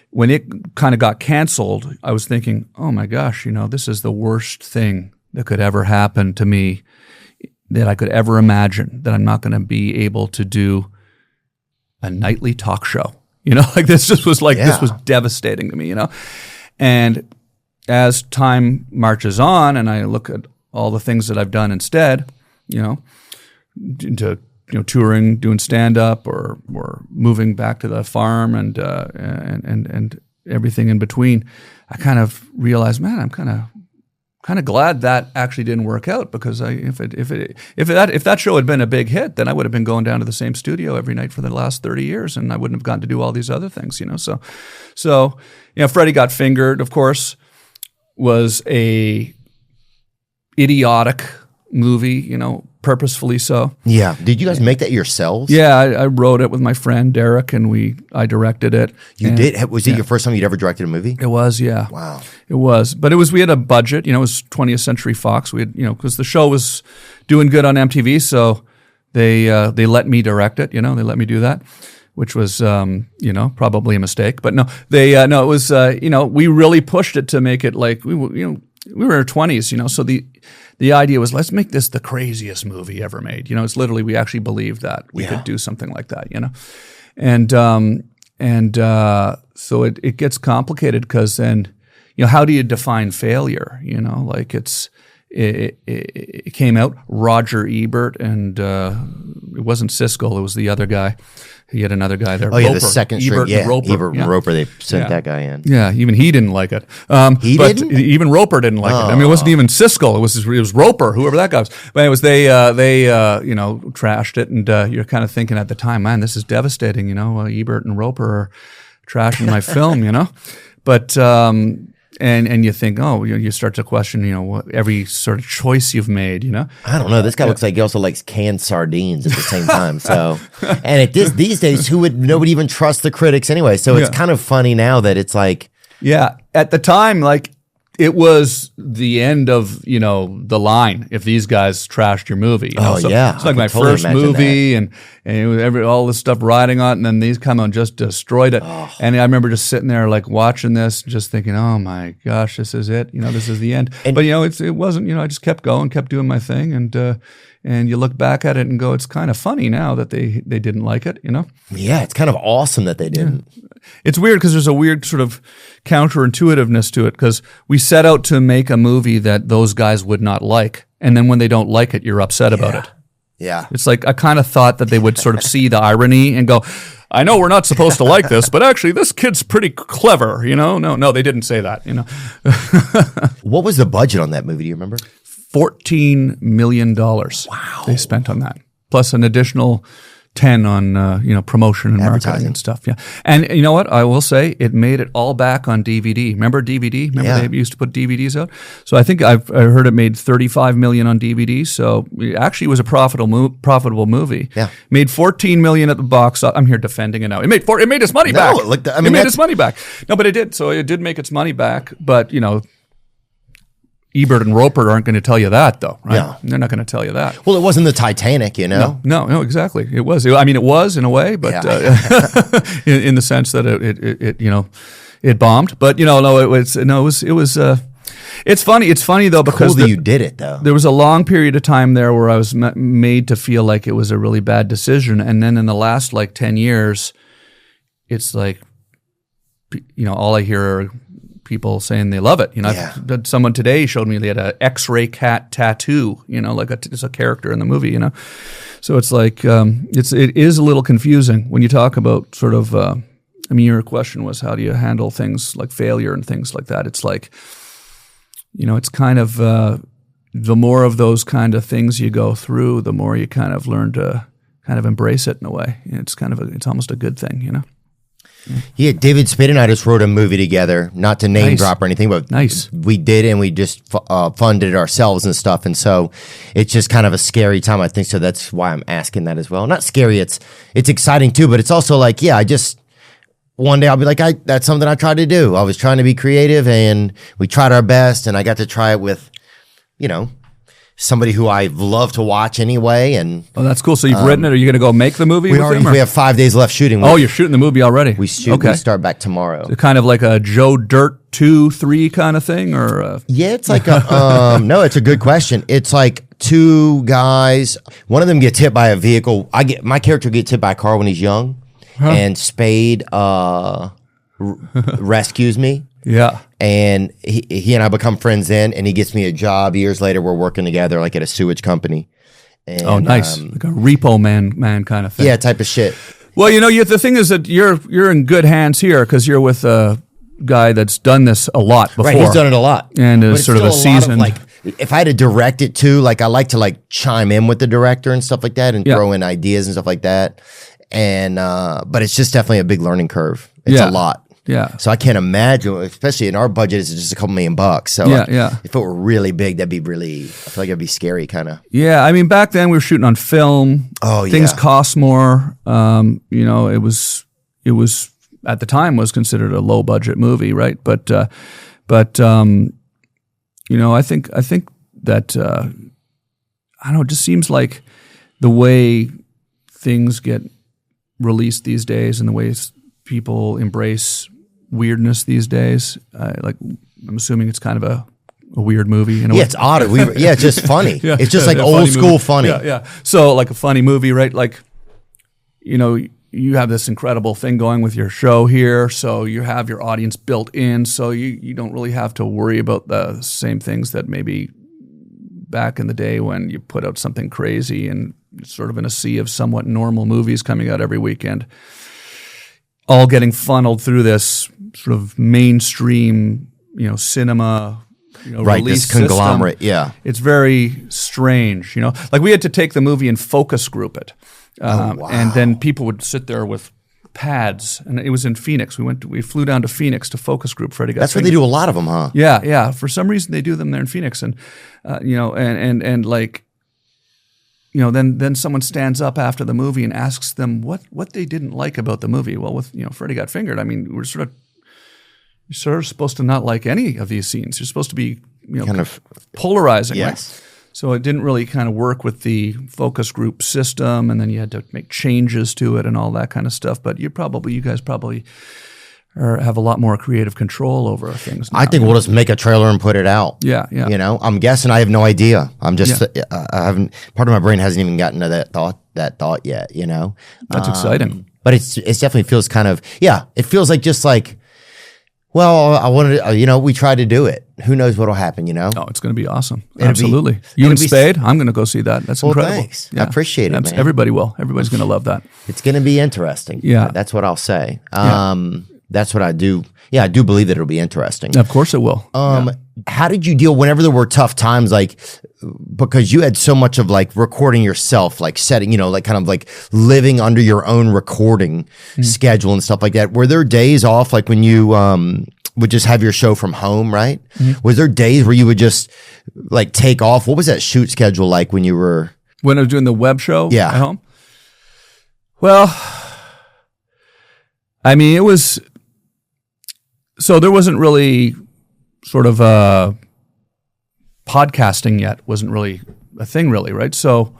when it kind of got canceled, I was thinking, oh my gosh, this is the worst thing that could ever happen to me, that I could ever imagine, that I'm not going to be able to do a nightly talk show. This just was this was devastating to me, And as time marches on and I look at all the things that I've done instead, into touring, doing stand-up or moving back to the farm and everything in between, I kind of realized, man, I'm kind of glad that actually didn't work out, because if that show had been a big hit, then I would have been going down to the same studio every night for the last 30 years, and I wouldn't have gotten to do all these other things, So Freddie Got Fingered, of course, was a idiotic movie, purposefully so. Yeah. Did you guys make that yourselves? Yeah, I wrote it with my friend Derek, and I directed it. You did? Was it your first time you'd ever directed a movie? It was, yeah. Wow. It was. But we had a budget, it was 20th Century Fox. We had, because the show was doing good on MTV, so they let me direct it, they let me do that. which was, probably a mistake. But no, it was, we really pushed it to make it like we were in our 20s, so the idea was, let's make this the craziest movie ever made. It's literally, we actually believed that we could do something like that, and so it gets complicated because then, how do you define failure? Like it came out, Roger Ebert, and it wasn't Siskel, it was the other guy. He had another guy there. Oh, yeah, Roper. the second string. Ebert and Roper. Ebert and Roper, they sent that guy in. Yeah, even he didn't like it. He but didn't? Even Roper didn't like it. I mean, it wasn't even Siskel. It was Roper, whoever that guy was. But anyways, they trashed it, and you're kind of thinking at the time, man, this is devastating. Ebert and Roper are trashing my film. But and you think, you start to question, every sort of choice you've made, I don't know. This guy looks like he also likes canned sardines at the same time. So, and these days, nobody even trusts the critics anyway. So it's kind of funny now that it's like, yeah, at the time, like it was the end of the line if these guys trashed your movie. So yeah, it's like my totally first movie, and it was all this stuff riding on it, and then these come and just destroyed it. And I remember just sitting there like watching this, just thinking, oh my gosh, this is it. This is the end. But it wasn't. I just kept going, kept doing my thing, and you look back at it and go, it's kind of funny now that they didn't like it. Yeah, it's kind of awesome that they didn't. Yeah. It's weird because there's a weird sort of counterintuitiveness to it because we set out to make a movie that those guys would not like. And then when they don't like it, you're upset about it. Yeah. It's like I kind of thought that they would sort of see the irony and go, I know we're not supposed to like this, but actually this kid's pretty clever. No, they didn't say that. What was the budget on that movie? Do you remember? $14 million. Wow. They spent on that. Plus an additional 10 on promotion and marketing and stuff. Yeah. And you know what? I will say it made it all back on DVD. Remember DVD? Remember they used to put DVDs out? So I think I heard it made $35 million on DVD. So it actually was a profitable movie. Yeah. Made $14 million at the box. I'm here defending it now. It made its money back. It made its money back. No, but it did. So it did make its money back. But Ebert and Roper aren't going to tell you that, though, right? Yeah. They're not going to tell you that. Well, it wasn't the Titanic, No, exactly. It was. I mean, it was in a way, but in the sense that it bombed. But it's funny. It's funny though because cool that you did it though. There was a long period of time there where I was made to feel like it was a really bad decision, and then in the last 10 years, it's like all I hear are people saying they love it. Someone today showed me they had an X-ray cat tattoo, it's a character in the movie, So it's like, it is a little confusing when you talk about sort of, your question was how do you handle things like failure and things like that? It's like, it's kind of, the more of those kind of things you go through, the more you kind of learn to kind of embrace it in a way. It's it's almost a good thing, Yeah, David Spade and I just wrote a movie together, not to name drop or anything, but we did, and we just funded it ourselves and stuff. And so it's just kind of a scary time, I think. So that's why I'm asking that as well. Not scary, it's exciting too, but it's also like, one day I'll be like, that's something I tried to do. I was trying to be creative, and we tried our best, and I got to try it with, somebody who I love to watch anyway. And that's cool. So you've written it. Are you going to go make the movie? We have 5 days left shooting. You're shooting the movie already. We start back tomorrow. So kind of like a Joe Dirt 2, 3 kind of thing, or it's like a no. It's a good question. It's like two guys. One of them gets hit by a vehicle. My character gets hit by a car when he's young, and Spade rescues me. Yeah. And he and I become friends then, and he gets me a job. Years later, we're working together like at a sewage company. And, nice. Like a repo man kind of thing. Yeah, type of shit. Well, the thing is that you're in good hands here because you're with a guy that's done this a lot before. Right, he's done it a lot. And is sort of a seasoned. If I had to direct it too, I like to chime in with the director and stuff like that and throw in ideas and stuff like that. And but it's just definitely a big learning curve. It's a lot. Yeah. So I can't imagine, especially in our budget, it's just a couple $1 million. So if it were really big, that'd be I feel like it'd be scary kind of. Yeah. I mean, back then we were shooting on film. Things cost more. It was at the time was considered a low budget movie, right? But I think that, I don't know, it just seems like the way things get released these days and the ways people embrace weirdness these days. I'm assuming it's kind of a weird movie. In a way. It's odd. It's just funny. It's just like old funny school movie. funny. Yeah. So like a funny movie, right? Like, you have this incredible thing going with your show here. So you have your audience built in. So you don't really have to worry about the same things that maybe back in the day when you put out something crazy and sort of in a sea of somewhat normal movies coming out every weekend, all getting funneled through this sort of mainstream, cinema, right, release this conglomerate, system. yeah. It's very strange, Like we had to take the movie and focus group it. Wow. And then people would sit there with pads, and it was in Phoenix. We flew down to Phoenix to focus group Freddie Got That's where Fingered. they do a lot of them, huh? Yeah. For some reason they do them there in Phoenix, and then someone stands up after the movie and asks them what they didn't like about the movie. Well, with Freddie Got Fingered, I mean, you're sort of supposed to not like any of these scenes. You're supposed to be Kind of polarizing, yes. right? So it didn't really kind of work with the focus group system, and then you had to make changes to it and all that kind of stuff. But you guys probably have a lot more creative control over things now. I think we'll just make a trailer and put it out. Yeah. I'm guessing. I have no idea. I'm just, I haven't, part of my brain hasn't even gotten to that thought yet, That's exciting. But it definitely feels kind of, it feels like just like, well, I wanted to, we tried to do it. Who knows what'll happen, Oh, it's going to be awesome. It'll Absolutely. be- You and it'll be- Spade, I'm going to go see that. That's incredible. Thanks. I appreciate it, man. Everybody will. Everybody's going to love that. It's going to be interesting. Yeah. That's what I'll say. That's what I do. Yeah, I do believe that it'll be interesting. Of course it will. How did you deal whenever there were tough times, like, because you had so much of like recording yourself, like setting, like kind of like living under your own recording schedule and stuff like that. Were there days off, like when you would just have your show from home, right? Was there days where you would just like take off? What was that shoot schedule like when you were? When I was doing the web show Yeah. at home? Well, I mean, it was, so there wasn't really sort of podcasting yet, wasn't really a thing really, right? So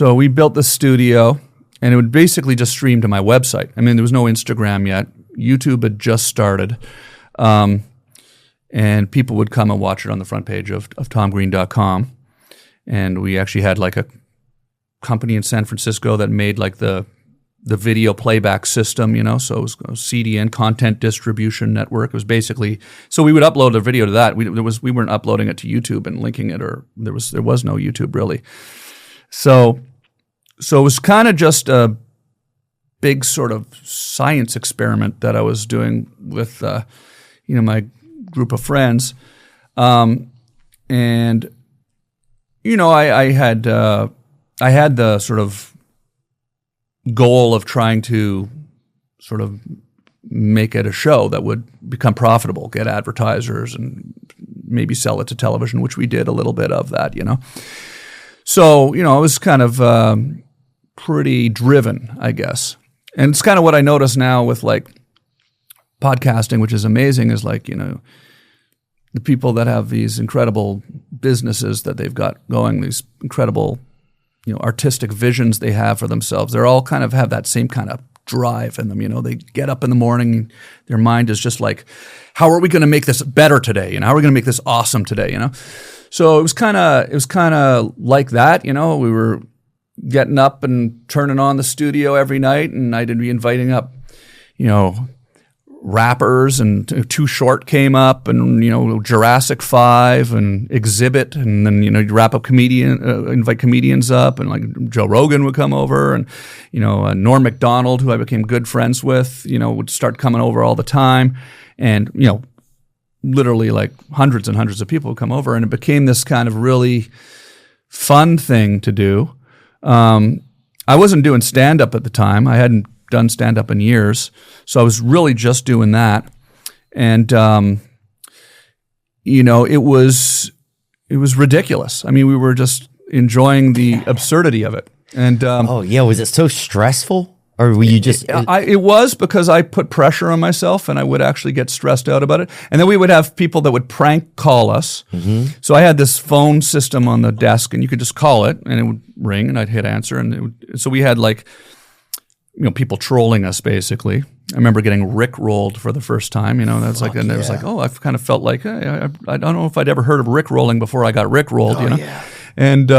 we built the studio and it would basically just stream to my website. I mean, there was no Instagram yet. YouTube had just started. And people would come and watch it on the front page of tomgreen.com. And we actually had like a company in San Francisco that made like the video playback system, so it was a CDN, Content Distribution Network. It was basically, so we would upload a video to that. We weren't uploading it to YouTube and linking it, or there was no YouTube really. So it was kind of just a big sort of science experiment that I was doing with my group of friends, and I had the sort of goal of trying to sort of make it a show that would become profitable, get advertisers, and maybe sell it to television, which we did a little bit of that, So, I was kind of pretty driven, I guess. And it's kind of what I notice now with like podcasting, which is amazing, is like, the people that have these incredible businesses that they've got going, these incredible, artistic visions they have for themselves, they're all kind of have that same kind of drive in them. They get up in the morning, their mind is just like, how are we going to make this better today? How are we going to make this awesome today? So it was kind of like that. We were getting up and turning on the studio every night, and I'd be inviting up, rappers, and Too Short came up, and Jurassic 5 and Exhibit, and then you'd wrap up invite comedians up, and like Joe Rogan would come over, and Norm Macdonald, who I became good friends with, would start coming over all the time, and literally like hundreds and hundreds of people would come over, and it became this kind of really fun thing to do. I wasn't doing stand-up at the time. I hadn't done stand-up in years, so I was really just doing that. And, it was ridiculous. I mean, we were just enjoying the absurdity of it. And was it so stressful? Or were you just... It was, because I put pressure on myself and I would actually get stressed out about it. And then we would have people that would prank call us. Mm-hmm. So I had this phone system on the desk, and you could just call it and it would ring and I'd hit answer. And so we had like, people trolling us basically. I remember getting Rick-rolled for the first time. That's like, and it was like, oh, I've kind of felt like, hey, I don't know if I'd ever heard of Rick-rolling before I got Rick-rolled, Yeah. And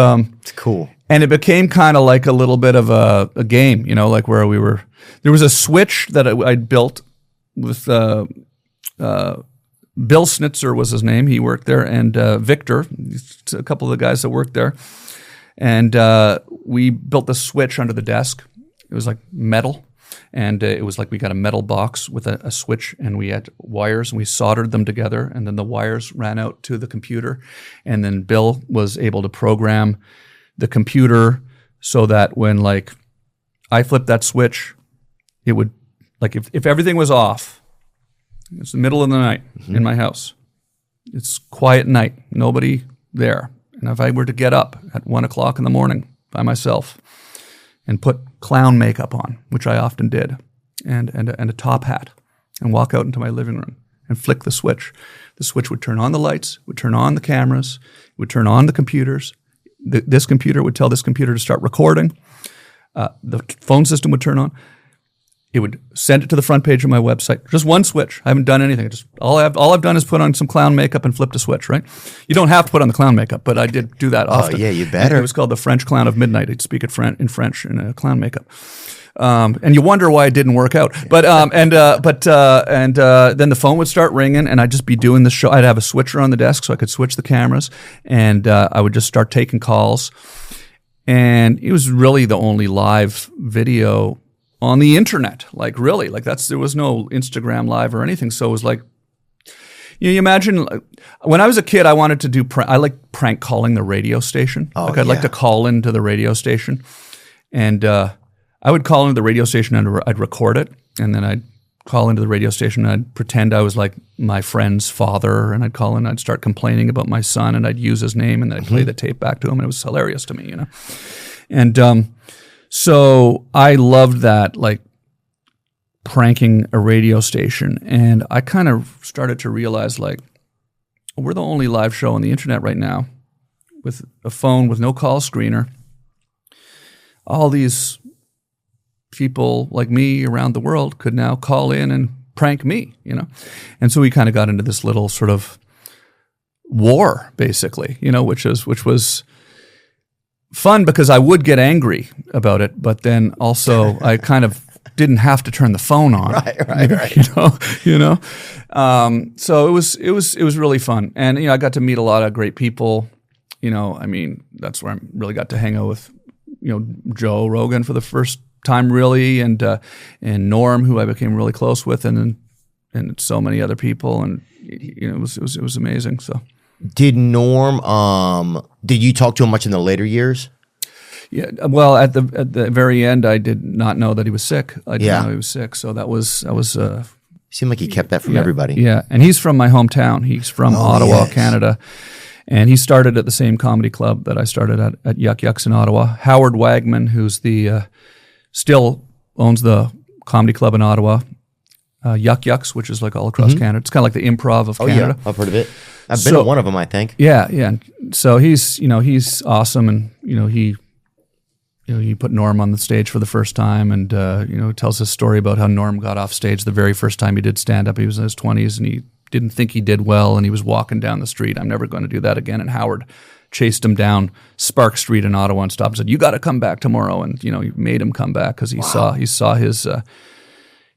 It's cool. and it became kind of like a little bit of a game, like where there was a switch that I'd built with Bill Snitzer was his name. He worked there, and Victor, a couple of the guys that worked there. And we built the switch under the desk. It was like metal. And it was like we got a metal box with a switch, and we had wires, and we soldered them together, and then the wires ran out to the computer. And then Bill was able to program the computer so that when like I flipped that switch, it would, like if everything was off, it's the middle of the night in my house. It's quiet night, nobody there. And if I were to get up at 1 o'clock in the morning by myself and put clown makeup on, which I often did, and a top hat, and walk out into my living room and flick the switch would turn on the lights, would turn on the cameras, would turn on the computers. This computer would tell this computer to start recording. The phone system would turn on. It would send it to the front page of my website. Just one switch. I haven't done anything. All I've done is put on some clown makeup and flipped a switch, right? You don't have to put on the clown makeup, but I did do that often. Oh, yeah, you better. It was called the French Clown of Midnight. I'd speak it in French in clown makeup. And you wonder why it didn't work out. But then the phone would start ringing, and I'd just be doing the show. I'd have a switcher on the desk so I could switch the cameras, and I would just start taking calls. And it was really the only live video on the internet, like really, like there was no Instagram Live or anything. So it was like, you imagine when I was a kid, I wanted to do, I like prank calling the radio station. Oh, I'd like to call into the radio station, and I would call into the radio station and I'd record it, and then I'd call into the radio station and I'd pretend I was like my friend's father, and I'd call in, I'd start complaining about my son, and I'd use his name, and then I'd play the tape back to him, and it was hilarious to me, And so I loved that, like pranking a radio station. And I kind of started to realize, like, we're the only live show on the internet right now with a phone with no call screener. All these people like me around the world could now call in and prank me, And so we kind of got into this little sort of war, basically, which was fun because I would get angry about it, but then also I kind of didn't have to turn the phone on, right. So it was really fun, and I got to meet a lot of great people. I mean, that's where I really got to hang out with, Joe Rogan for the first time, really, and Norm, who I became really close with, and so many other people, and it was amazing. So. Did Norm, did you talk to him much in the later years? Yeah, well, at the very end, I did not know that he was sick. I didn't know he was sick, so that was. Seemed like he kept that from everybody. Yeah, and he's from my hometown. He's from Ottawa, Canada, and he started at the same comedy club that I started at Yuck Yucks in Ottawa. Howard Wagman, who's still owns the comedy club in Ottawa, Yuck Yucks, which is like all across Canada. It's kind of like the Improv of Canada. Yeah, I've heard of it. I've been to one of them, I think. Yeah. So he's awesome, and he put Norm on the stage for the first time, and tells his story about how Norm got off stage the very first time he did stand up. He was in his 20s, and he didn't think he did well, and he was walking down the street. I'm never going to do that again. And Howard chased him down Spark Street in Ottawa and stopped and said, "You got to come back tomorrow." And he made him come back because he saw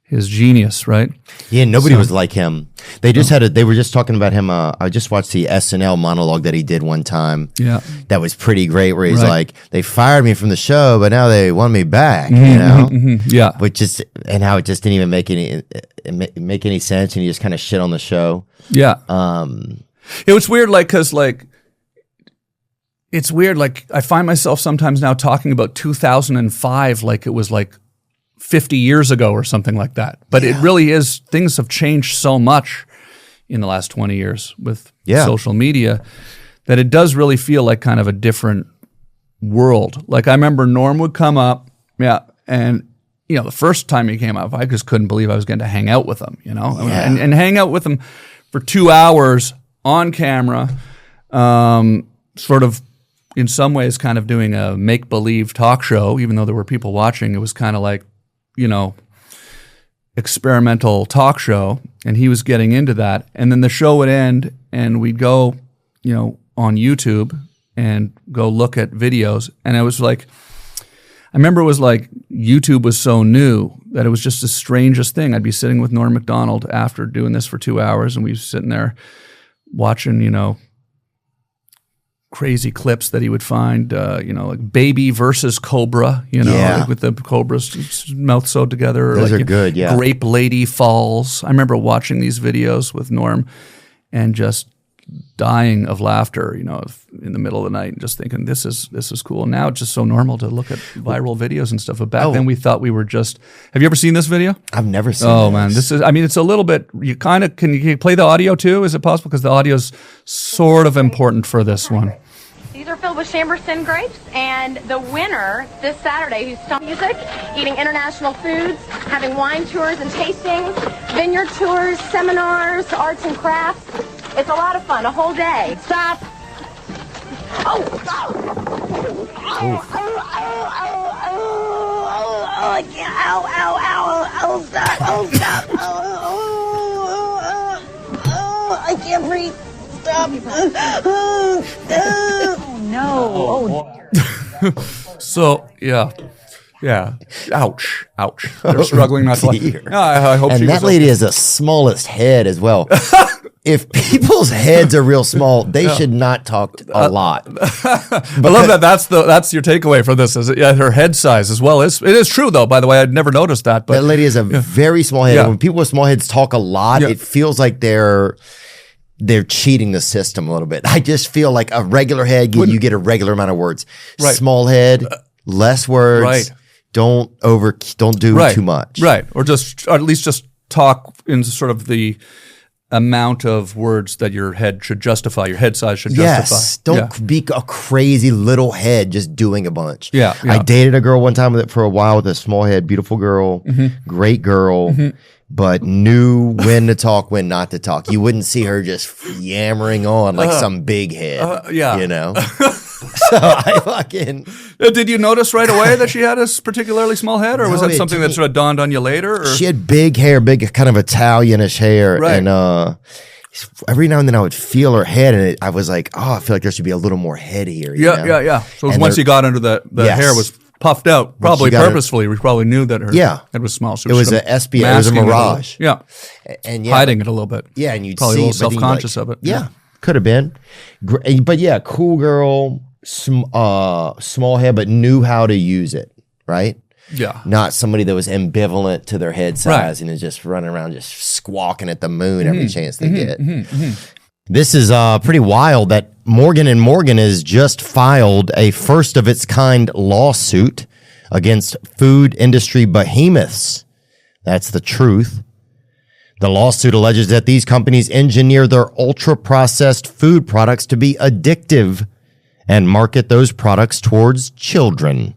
his genius, right? Yeah, nobody was like him. They just they were just talking about him. I just watched the SNL monologue that he did one time. Yeah. That was pretty great, where he's Right. like, they fired me from the show, but now they want me back, Yeah. And how it just didn't even make any sense, and he just kind of shit on the show. Yeah. It was weird, because it's weird, I find myself sometimes now talking about 2005 like it was 50 years ago or something like that. But it really is, things have changed so much in the last 20 years with social media that it does really feel like kind of a different world. I remember Norm would come up, and the first time he came up, I just couldn't believe I was going to hang out with him, and hang out with him for 2 hours on camera, sort of in some ways kind of doing a make-believe talk show, even though there were people watching. It was kind of like, experimental talk show, and he was getting into that. And then the show would end, and we'd go, on YouTube and go look at videos. And it was like, I remember it was like YouTube was so new that it was just the strangest thing. I'd be sitting with Norm Macdonald after doing this for 2 hours, and we were sitting there watching, crazy clips that he would find, like baby versus cobra, like with the cobra's mouth sewed together. Those like, are good, yeah. Grape Lady Falls. I remember watching these videos with Norm and just dying of laughter, in the middle of the night, and just thinking this is cool. Now it's just so normal to look at viral videos and stuff. But back then we thought we were just. Have you ever seen this video? I've never seen. Oh man, this is. I mean, it's a little bit. You kind of can you play the audio too? Is it possible? Because the audio's sort of important for this one. These are filled with Chamberson grapes, and the winner this Saturday, who's studying music, eating international foods, having wine tours and tastings, vineyard tours, seminars, arts and crafts. It's a lot of fun, a whole day. Stop. Oh, I can't. Ow, stop. I can't breathe. Stop. Oh, no. So, yeah. Ouch. They're struggling not to like. I hope. And that lady has the smallest head as well. If people's heads are real small, they should not talk a lot. I love that. That's your takeaway for this. Is her head size as well. It is true though. By the way, I'd never noticed that. But that lady has a very small head. Yeah. When people with small heads talk a lot, it feels like they're cheating the system a little bit. I just feel like a regular head, you get a regular amount of words. Right. Small head, less words. Right. Don't do too much. Right. Or at least just talk in sort of the amount of words that your head should justify. Your head size should justify. Yes. Don't be a crazy little head just doing a bunch. Yeah. I dated a girl one time for a while with a small head, beautiful girl, great girl. But knew when to talk, when not to talk. You wouldn't see her just yammering on like some big head. So I fucking. Did you notice right away that she had a particularly small head, or was that something that sort of dawned on you later? Or? She had big hair, big kind of Italianish hair, right. And every now and then I would feel her head, and I was like, oh, I feel like there should be a little more head here. Yeah. So once you got under the hair was puffed out, probably purposefully. We probably knew that her head was small. So it was an SBA, it was a mirage. And hiding it a little bit. Yeah, and you'd probably see a little self-conscious of it. Yeah, could have been. But yeah, cool girl, small head, but knew how to use it, right? Yeah. Not somebody that was ambivalent to their head size and is just running around just squawking at the moon every chance they get. This is pretty wild that Morgan & Morgan has just filed a first of its kind lawsuit against food industry behemoths. That's the truth. The lawsuit alleges that these companies engineer their ultra-processed food products to be addictive and market those products towards children,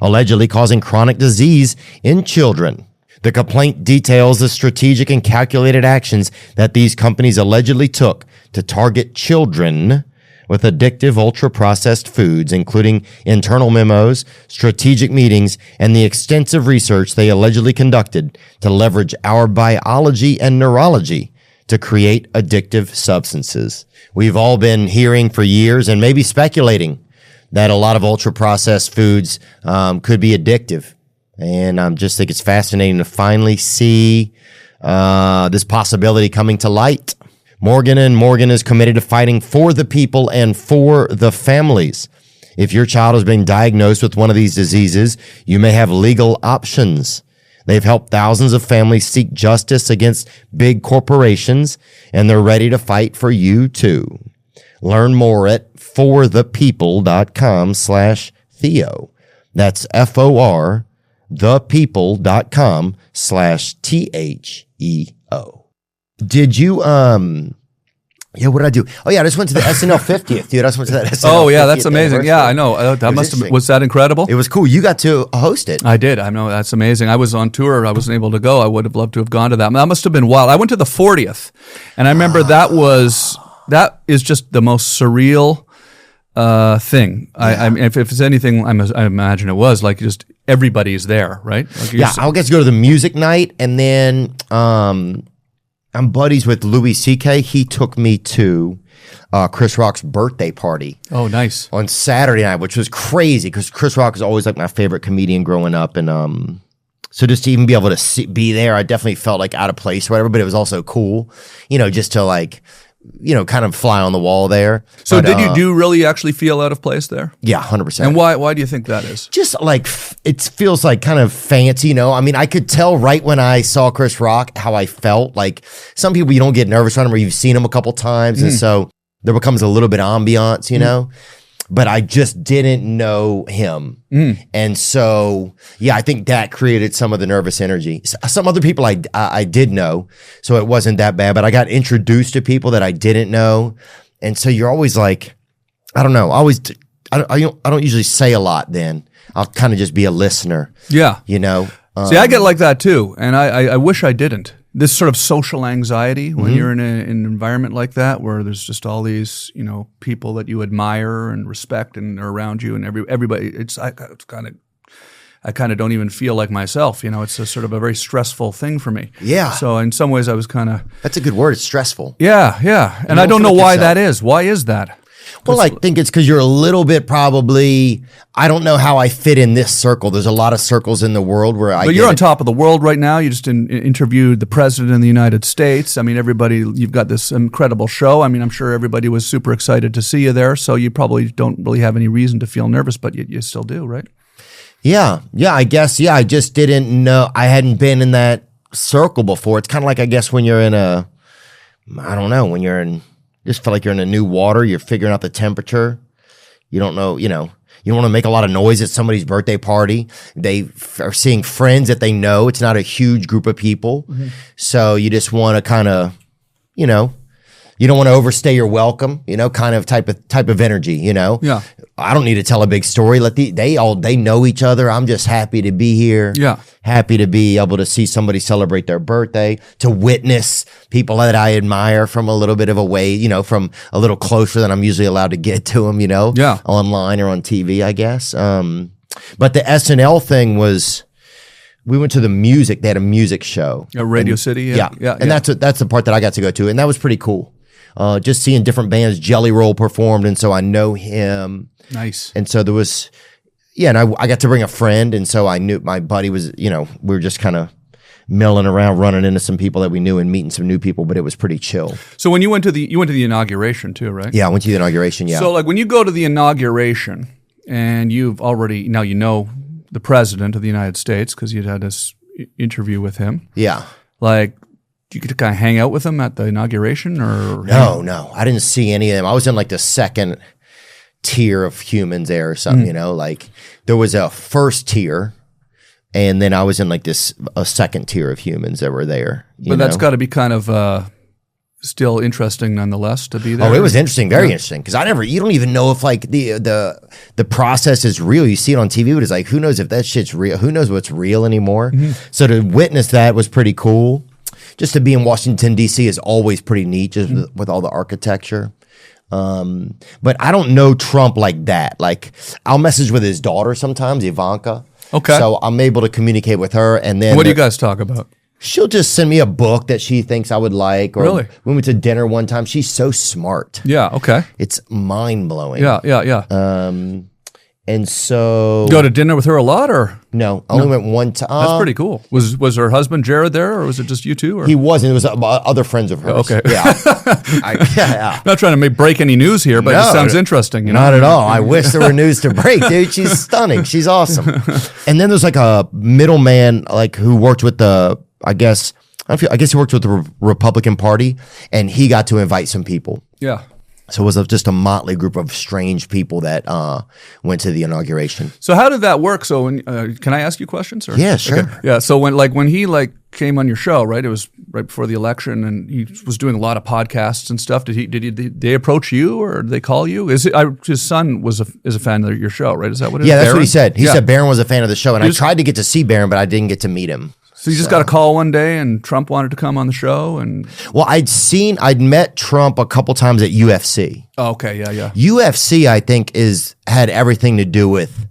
allegedly causing chronic disease in children. The complaint details the strategic and calculated actions that these companies allegedly took to target children with addictive ultra-processed foods, including internal memos, strategic meetings, and the extensive research they allegedly conducted to leverage our biology and neurology to create addictive substances. We've all been hearing for years and maybe speculating that a lot of ultra-processed foods could be addictive. And I just think it's fascinating to finally see this possibility coming to light. Morgan & Morgan is committed to fighting for the people and for the families. If your child has been diagnosed with one of these diseases, you may have legal options. They've helped thousands of families seek justice against big corporations, and they're ready to fight for you too. Learn more at forthepeople.com/Theo. That's FOR, thepeople.com/THEO. Did you, what did I do? Oh yeah, I just went to the SNL 50th, dude. I just went to that SNL 50th. Oh yeah, that's amazing. Yeah, I know. That must have, was that incredible? It was cool. You got to host it. I did. I know. That's amazing. I was on tour. I wasn't able to go. I would have loved to have gone to that. That must have been wild. I went to the 40th, and I remember that is just the most surreal thing. I mean, if it's anything, I imagine it was like just everybody's there, right? Like Yeah, I'll get to go to the music night, and then I'm buddies with Louis C.K. He took me to Chris Rock's birthday party. Oh, nice. On Saturday night, which was crazy because Chris Rock is always like my favorite comedian growing up, and so just to even be able to be there, I definitely felt like out of place or whatever, but it was also cool, just to like, kind of fly on the wall there. So did you really actually feel out of place there? Yeah, 100%. And why do you think that is? Just like it feels like kind of fancy, I mean, I could tell right when I saw Chris Rock how I felt. Like some people, you don't get nervous around them, or you've seen him a couple times, and so there becomes a little bit of ambiance, But I just didn't know him, and so I think that created some of the nervous energy. Some other people I did know, so it wasn't that bad. But I got introduced to people that I didn't know, and so you're always like, I don't know. I don't usually say a lot. Then I'll kind of just be a listener. Yeah, See, I get like that too, and I wish I didn't. This sort of social anxiety when you're in an environment like that, where there's just all these, people that you admire and respect and are around you, and everybody. I kind of don't even feel like myself. It's a sort of a very stressful thing for me. Yeah. So in some ways, I was kind of. That's a good word. It's stressful. Yeah, and I don't know why that is. Why is that? Well, I think it's because you're a little bit probably, I don't know how I fit in this circle. There's a lot of circles in the world where But you're on top of the world right now. You just interviewed the president of the United States. I mean, you've got this incredible show. I mean, I'm sure everybody was super excited to see you there. So you probably don't really have any reason to feel nervous, but you still do, right? Yeah, I guess. Yeah, I just didn't know. I hadn't been in that circle before. It's kind of like, I guess, when you're in just feel like you're in a new water. You're figuring out the temperature. You don't know, you don't want to make a lot of noise at somebody's birthday party. They are seeing friends that they know. It's not a huge group of people. So you just want to kind of, you don't want to overstay your welcome, kind of type of energy, Yeah. I don't need to tell a big story. They know each other. I'm just happy to be here. Yeah. Happy to be able to see somebody celebrate their birthday, to witness people that I admire from a little bit of a way, from a little closer than I'm usually allowed to get to them, Yeah. online or on TV, I guess. But the SNL thing was, we went to the music. They had a music show. Radio City. Yeah. And that's the part that I got to go to. And that was pretty cool. Just seeing different bands. Jelly Roll performed, and so I know him. Nice. And so there was, and I got to bring a friend, and so I knew my buddy was, we were just kind of milling around, running into some people that we knew and meeting some new people, but it was pretty chill. So when you went to the inauguration too, right? Yeah, I went to the inauguration, yeah. So like when you go to the inauguration and you've already, now the president of the United States because you'd had this interview with him. Yeah. Like, do you get to kind of hang out with them at the inauguration or? No. I didn't see any of them. I was in like the second tier of humans there or something, like there was a first tier, and then I was in like a second tier of humans that were there. But that's got to be kind of still interesting nonetheless to be there. Oh, it was interesting, very interesting, because you don't even know if like the process is real. You see it on TV, but it's like, who knows if that shit's real? Who knows what's real anymore? So to witness that was pretty cool. Just to be in Washington, D.C. is always pretty neat, just with all the architecture. But I don't know Trump like that. Like, I'll message with his daughter sometimes, Ivanka. Okay. So I'm able to communicate with her. And then what do you guys talk about? She'll just send me a book that she thinks I would like. Or really? We went to dinner one time. She's so smart. Yeah, okay. It's mind-blowing. Yeah. And so... Go to dinner with her a lot, or? No, I only went one time. That's pretty cool. Was her husband Jared there, or was it just you two? Or? He wasn't. It was other friends of hers. Okay. Yeah. I'm not trying to break any news here, but it sounds interesting. Not at all. I wish there were news to break, dude. She's stunning. She's awesome. And then there's like a middleman, like who worked with I guess he worked with the Republican Party, and he got to invite some people. Yeah. So it was just a motley group of strange people that went to the inauguration. So how did that work? So can I ask you questions? Or? Yeah, sure. Okay. Yeah. So when he came on your show, right? It was right before the election, and he was doing a lot of podcasts and stuff. Did they approach you, or did they call you? His son is a fan of your show, right? Is that what it is? Yeah, that's what he said. He said Barron was a fan of the show, and I tried to get to see Barron, but I didn't get to meet him. So you just got a call one day, and Trump wanted to come on the show, and well, I'd met Trump a couple times at UFC. Oh, okay, yeah. UFC, I think, had everything to do with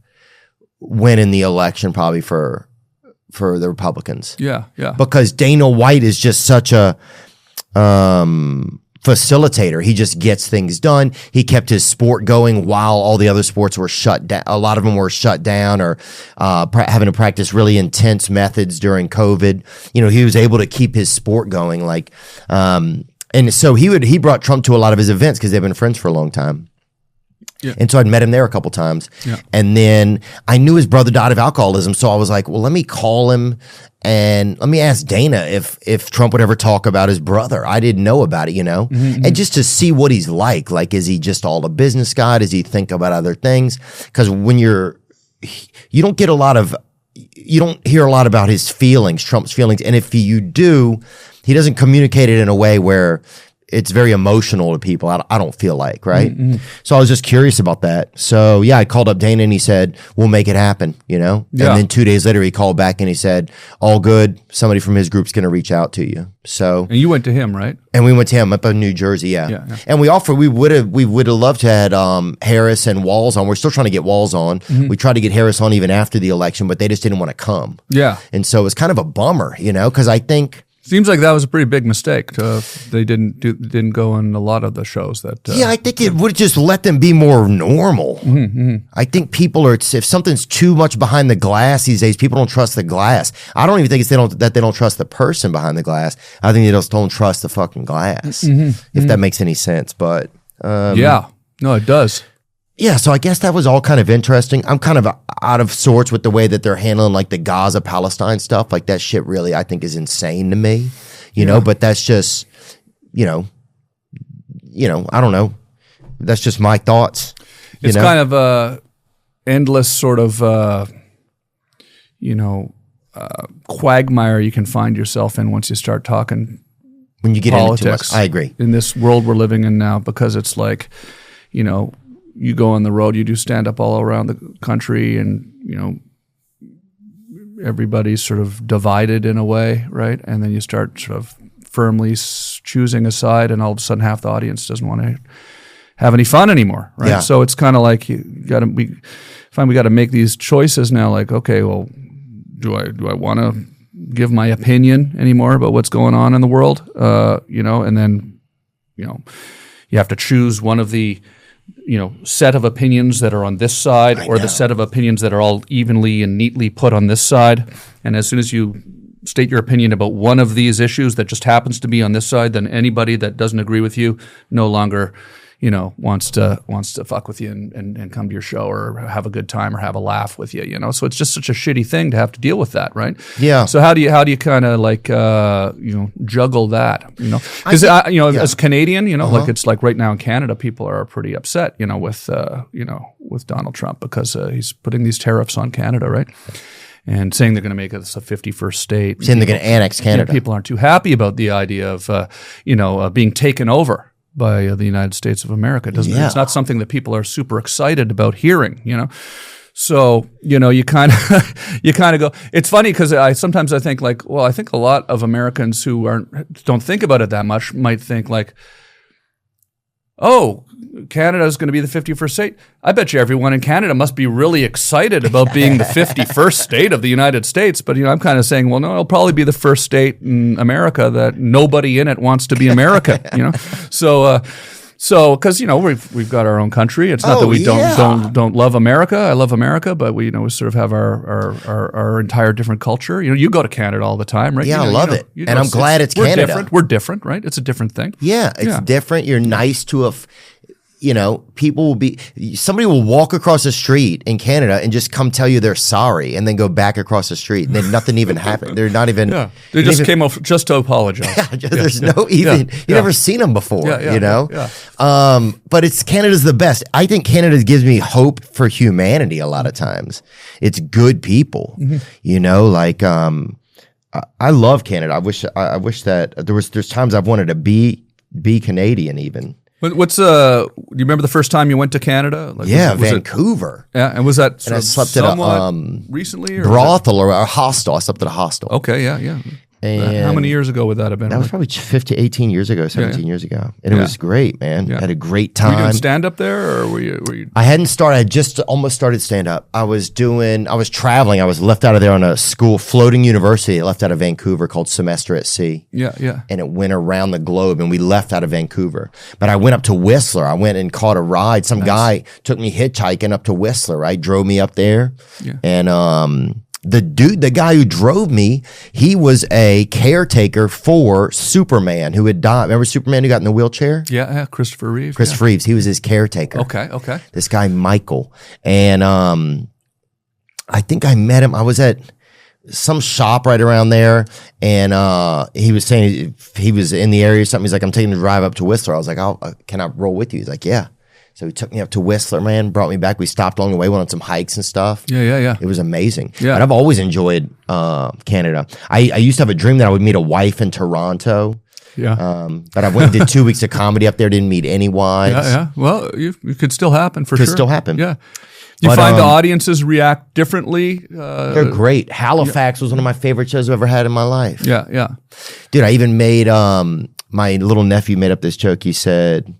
winning the election probably for the Republicans. Yeah, yeah. Because Dana White is just such a facilitator. He just gets things done. He kept his sport going while all the other sports were shut down. A lot of them were shut down or having to practice really intense methods during COVID. You know, he was able to keep his sport going. Like, and so he brought Trump to a lot of his events because they've been friends for a long time. Yeah. And so I'd met him there a couple times. Yeah. And then I knew his brother died of alcoholism. So I was like, well, let me call him and let me ask Dana if Trump would ever talk about his brother. I didn't know about it, you know? Mm-hmm. And just to see what he's like. Like, is he just all a business guy? Does he think about other things? Because when you don't hear a lot about his feelings, Trump's feelings. And if you do, he doesn't communicate it in a way where it's very emotional to people. I don't feel like, right? Mm-hmm. So I was just curious about that. So yeah, I called up Dana and he said, we'll make it happen, you know? Yeah. And then 2 days later he called back and he said, all good. Somebody from his group's going to reach out to you. So, And you went to him, right? and we went to him up in New Jersey. Yeah. Yeah. And we would have loved to have had Harris and Walz on. We're still trying to get Walz on. Mm-hmm. We tried to get Harris on even after the election, but they just didn't want to come. Yeah. And so it was kind of a bummer, you know, because I think, Seems like that was a pretty big mistake. They didn't go on a lot of the shows that. yeah, I think it would just let them be more normal. Mm-hmm. I think people are, if something's too much behind the glass these days, people don't trust the glass. I don't even think it's that they don't trust the person behind the glass. I think they just don't trust the fucking glass, if that makes any sense. But yeah, no, it does. yeah, so I guess that was all kind of interesting. I'm kind of out of sorts with the way that they're handling like the Gaza Palestine stuff. Like that shit really, I think, is insane to me, you know, but that's just, you know, I don't know. That's just my thoughts. It's kind of a endless sort of, quagmire you can find yourself in once you start talking when you get into too politics. much. I agree. In this world we're living in now, because it's like, you know, you go on the road, you do stand up all around the country, and, you know, everybody's sort of divided in a way, right? And then you start sort of firmly choosing a side, and all of a sudden half the audience doesn't want to have any fun anymore, right? Yeah. So it's kind of like we got to make these choices now. Like, okay, well, do I want to give my opinion anymore about what's going on in the world? You know, and then, you know, you have to choose one of the, you know, set of opinions that are on this side, or the set of opinions that are all evenly and neatly put on this side. And as soon as you state your opinion about one of these issues that just happens to be on this side, then anybody that doesn't agree with you no longer, you know, wants to fuck with you and come to your show or have a good time or have a laugh with you, you know. So it's just such a shitty thing to have to deal with that, right? Yeah. So how do you kind of like juggle that, you know? Because as a Canadian, you know, like it's like right now in Canada, people are pretty upset, you know, with Donald Trump, because he's putting these tariffs on Canada, right? And saying they're going to make us a 51st state. Saying they're going to annex Canada. Yeah, people aren't too happy about the idea of being taken over by the United States of America. It's not something that people are super excited about hearing, you know. So, you know, you kind of go. It's funny because I sometimes think like, well, I think a lot of Americans who don't think about it that much might think like, oh, Canada is going to be the 51st state. I bet you everyone in Canada must be really excited about being the 51st state of the United States. But, you know, I'm kind of saying, well, no, it'll probably be the first state in America that nobody in it wants to be American, you know? So, because, you know, we've got our own country. It's not that we don't love America. I love America, but we sort of have our entire different culture. You know, you go to Canada all the time, right? Yeah, I love it. And I'm glad it's Canada. We're different, right? It's a different thing. Yeah, it's different. You're nice to you know, somebody will walk across the street in Canada and just come tell you they're sorry and then go back across the street and then nothing even happened. They're not even. Yeah. They just came off just to apologize. There's no even. You've never seen them before, you know? Yeah. But Canada's the best. I think Canada gives me hope for humanity a lot of times. It's good people, you know, like, I love Canada. I wish that there's times I've wanted to be Canadian even. Do you remember the first time you went to Canada? Like, was Vancouver. And was that I slept at a recently? Or brothel or a hostel. I slept at a hostel. Okay, yeah. And how many years ago would that have been? That was probably 18 years ago, 17 years ago. And it was great, man. Yeah. Had a great Were you doing time. stand-up there, or were you? I hadn't started. I had just almost started stand-up. I was traveling. I was left out of there on a floating university. I left out of Vancouver called Semester at Sea. Yeah. And it went around the globe, and we left out of Vancouver. But I went up to Whistler. I went and caught a ride. Some guy took me hitchhiking up to Whistler, right? Drove me up there. Yeah. And the guy who drove me, he was a caretaker for Superman who had died. Remember Superman who got in the wheelchair? Yeah, Christopher Reeve. Christopher Reeves. He was his caretaker. Okay. This guy, Michael. And I think I met him. I was at some shop right around there, and he was saying he was in the area or something. He's like, I'm taking a drive up to Whistler. I was like, can I roll with you? He's like, yeah. So he took me up to Whistler, man, brought me back. We stopped along the way, went on some hikes and stuff. Yeah. It was amazing. Yeah. And I've always enjoyed Canada. I used to have a dream that I would meet a wife in Toronto. Yeah. But I went and did 2 weeks of comedy up there, didn't meet any wives. Yeah. Well, it could still happen for Could sure. still happen. Yeah. Do you find the audiences react differently? They're great. Halifax was one of my favorite shows I've ever had in my life. Yeah. Dude, I even made, my little nephew made up this joke. He said,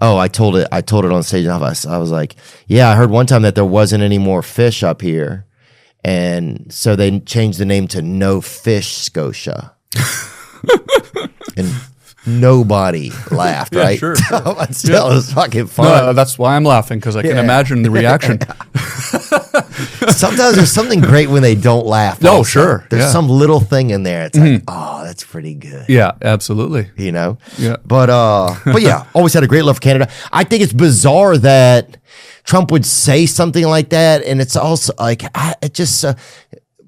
I told it on stage. I was like, yeah, I heard one time that there wasn't any more fish up here. And so they changed the name to No Fish Scotia. And nobody laughed, right? Sure. But still, it was fucking fun. No, that's why I'm laughing, because I can imagine the reaction. Sometimes there's something great when they don't laugh. No, also. sure. There's some little thing in there. It's like, oh, that's pretty good. Yeah, absolutely. You know? Yeah. But yeah, always had a great love for Canada. I think it's bizarre that Trump would say something like that. And it's also like,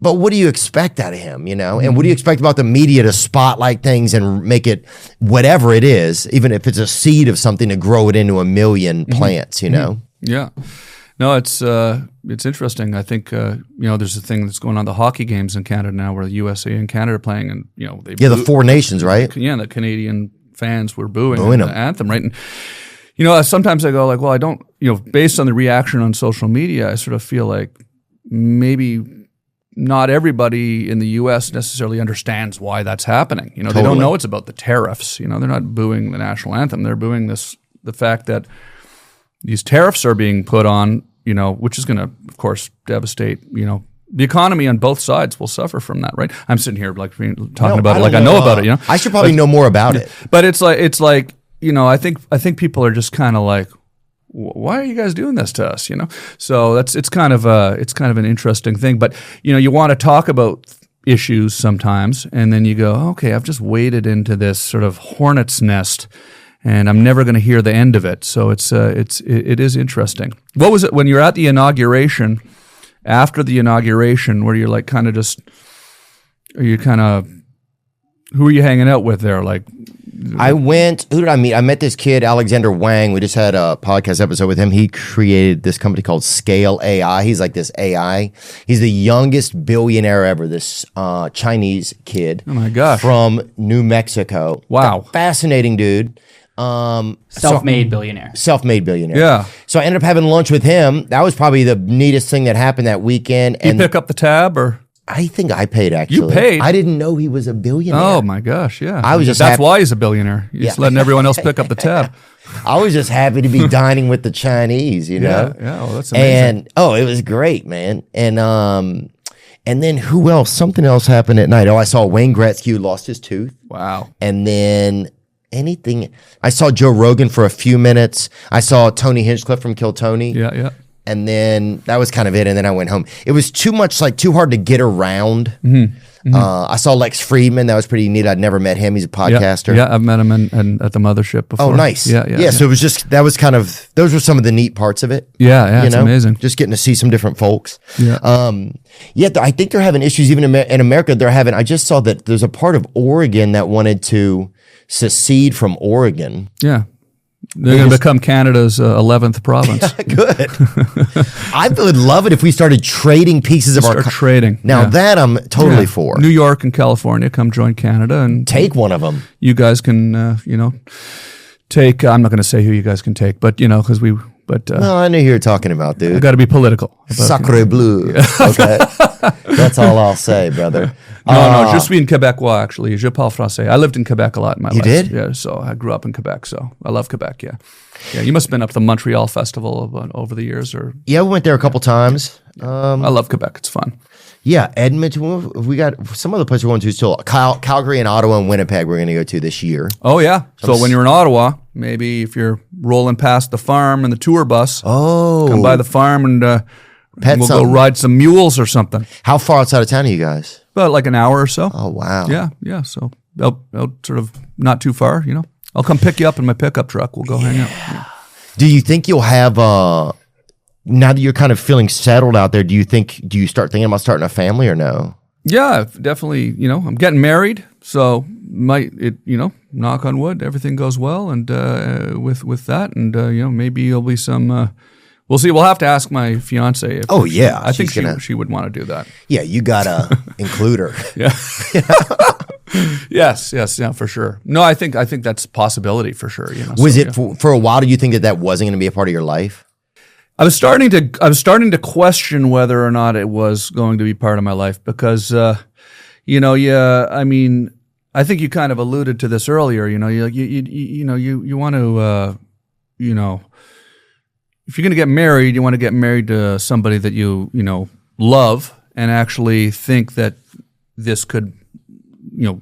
but what do you expect out of him, you know? And what do you expect about the media to spotlight things and make it whatever it is, even if it's a seed of something, to grow it into a million plants, you know? Yeah. No, it's interesting. I think there's a thing that's going on, the hockey games in Canada now, where the USA and Canada are playing, and the Four Nations, right? Yeah, the Canadian fans were booing them. The anthem, right? And sometimes I go like, well, I don't, based on the reaction on social media, I sort of feel like maybe not everybody in the U.S. necessarily understands why that's happening. They don't know it's about the tariffs. They're not booing the national anthem. They're booing the fact that these tariffs are being put on, which is going to, of course, devastate, the economy on both sides will suffer from that, right? I'm sitting here talking about it like I know about it, I should probably know more about it. But it's like I think people are just kind of like, why are you guys doing this to us? So it's kind of an interesting thing. But you want to talk about issues sometimes, and then you go, okay, I've just waded into this sort of hornet's nest, and I'm never going to hear the end of it. So it is interesting. What was it when you're at the inauguration? After the inauguration, where you're like kind of just, are you kind of, who are you hanging out with there? Like, who did I meet? I met this kid, Alexander Wang. We just had a podcast episode with him. He created this company called Scale AI. He's like this AI. He's the youngest billionaire ever, this Chinese kid. Oh my gosh. From New Mexico. Wow. Fascinating dude. Self-made billionaire. Self-made billionaire. Yeah. So I ended up having lunch with him. That was probably the neatest thing that happened that weekend. Did you pick up the tab, or? I think I paid, actually. You paid? I didn't know he was a billionaire. Oh my gosh, yeah. I was just That's happy. why he's a billionaire. He's just letting everyone else pick up the tab. I was just happy to be dining with the Chinese, know? Yeah, well, that's amazing. And it was great, man. And then who else? Something else happened at night. I saw Wayne Gretzky, who lost his tooth. Wow. And then I saw Joe Rogan for a few minutes. I saw Tony Hinchcliffe from Kill Tony. Yeah. And then that was kind of it. And then I went home. It was too hard to get around. Mm-hmm. I saw Lex Friedman. That was pretty neat. I'd never met him. He's a podcaster. Yeah, I've met him at the mothership before. Oh, nice. Yeah. So it was just, those were some of the neat parts of it. Yeah, it's amazing. Just getting to see some different folks. Yeah. I think they're having issues even in America. I just saw that there's a part of Oregon that wanted to secede from Oregon. Yeah. They're going to become Canada's 11th province. Good. I would love it if we started trading pieces of our trading. Now that I'm totally for. New York and California come join Canada and take one of them. You guys can, take. I'm not going to say who you guys can take, but because But No, I knew who you were talking about, I dude. got to be political. Sacre bleu. Okay. That's all I'll say, brother. No, je suis in Québécois, actually. Je parle français. I lived in Quebec a lot in my life. You did? Yeah, so I grew up in Quebec, so I love Quebec, yeah. Yeah, you must have been up to the Montreal Festival over the years. Or Yeah, we went there a couple times. I love Quebec. It's fun. Yeah, Edmonton. We got some other places we're going to still. Calgary and Ottawa and Winnipeg we're going to go to this year. Oh, yeah. So when you're in Ottawa, maybe if you're rolling past the farm and the tour bus, come by the farm and we'll go ride some mules or something. How far outside of town are you guys? About like an hour or so. Oh, wow. Yeah. So out sort of not too far, you know. I'll come pick you up in my pickup truck. We'll go hang out. Yeah. Do you think you'll have, now that you're kind of feeling settled out there, do you start thinking about starting a family or no? Yeah, definitely. You know, I'm getting married, so knock on wood, everything goes well, and with that, and maybe there'll be some. We'll see. We'll have to ask my fiance. I think she would want to do that. Yeah, you gotta include her. Yeah. Yes, yeah, for sure. No, I think that's a possibility for sure. You know, was it for a while? Do you think that wasn't going to be a part of your life? I was starting to question whether or not it was going to be part of my life because, I mean, I think you kind of alluded to this earlier. You want to, if you're going to get married, you want to get married to somebody that you love and actually think that this could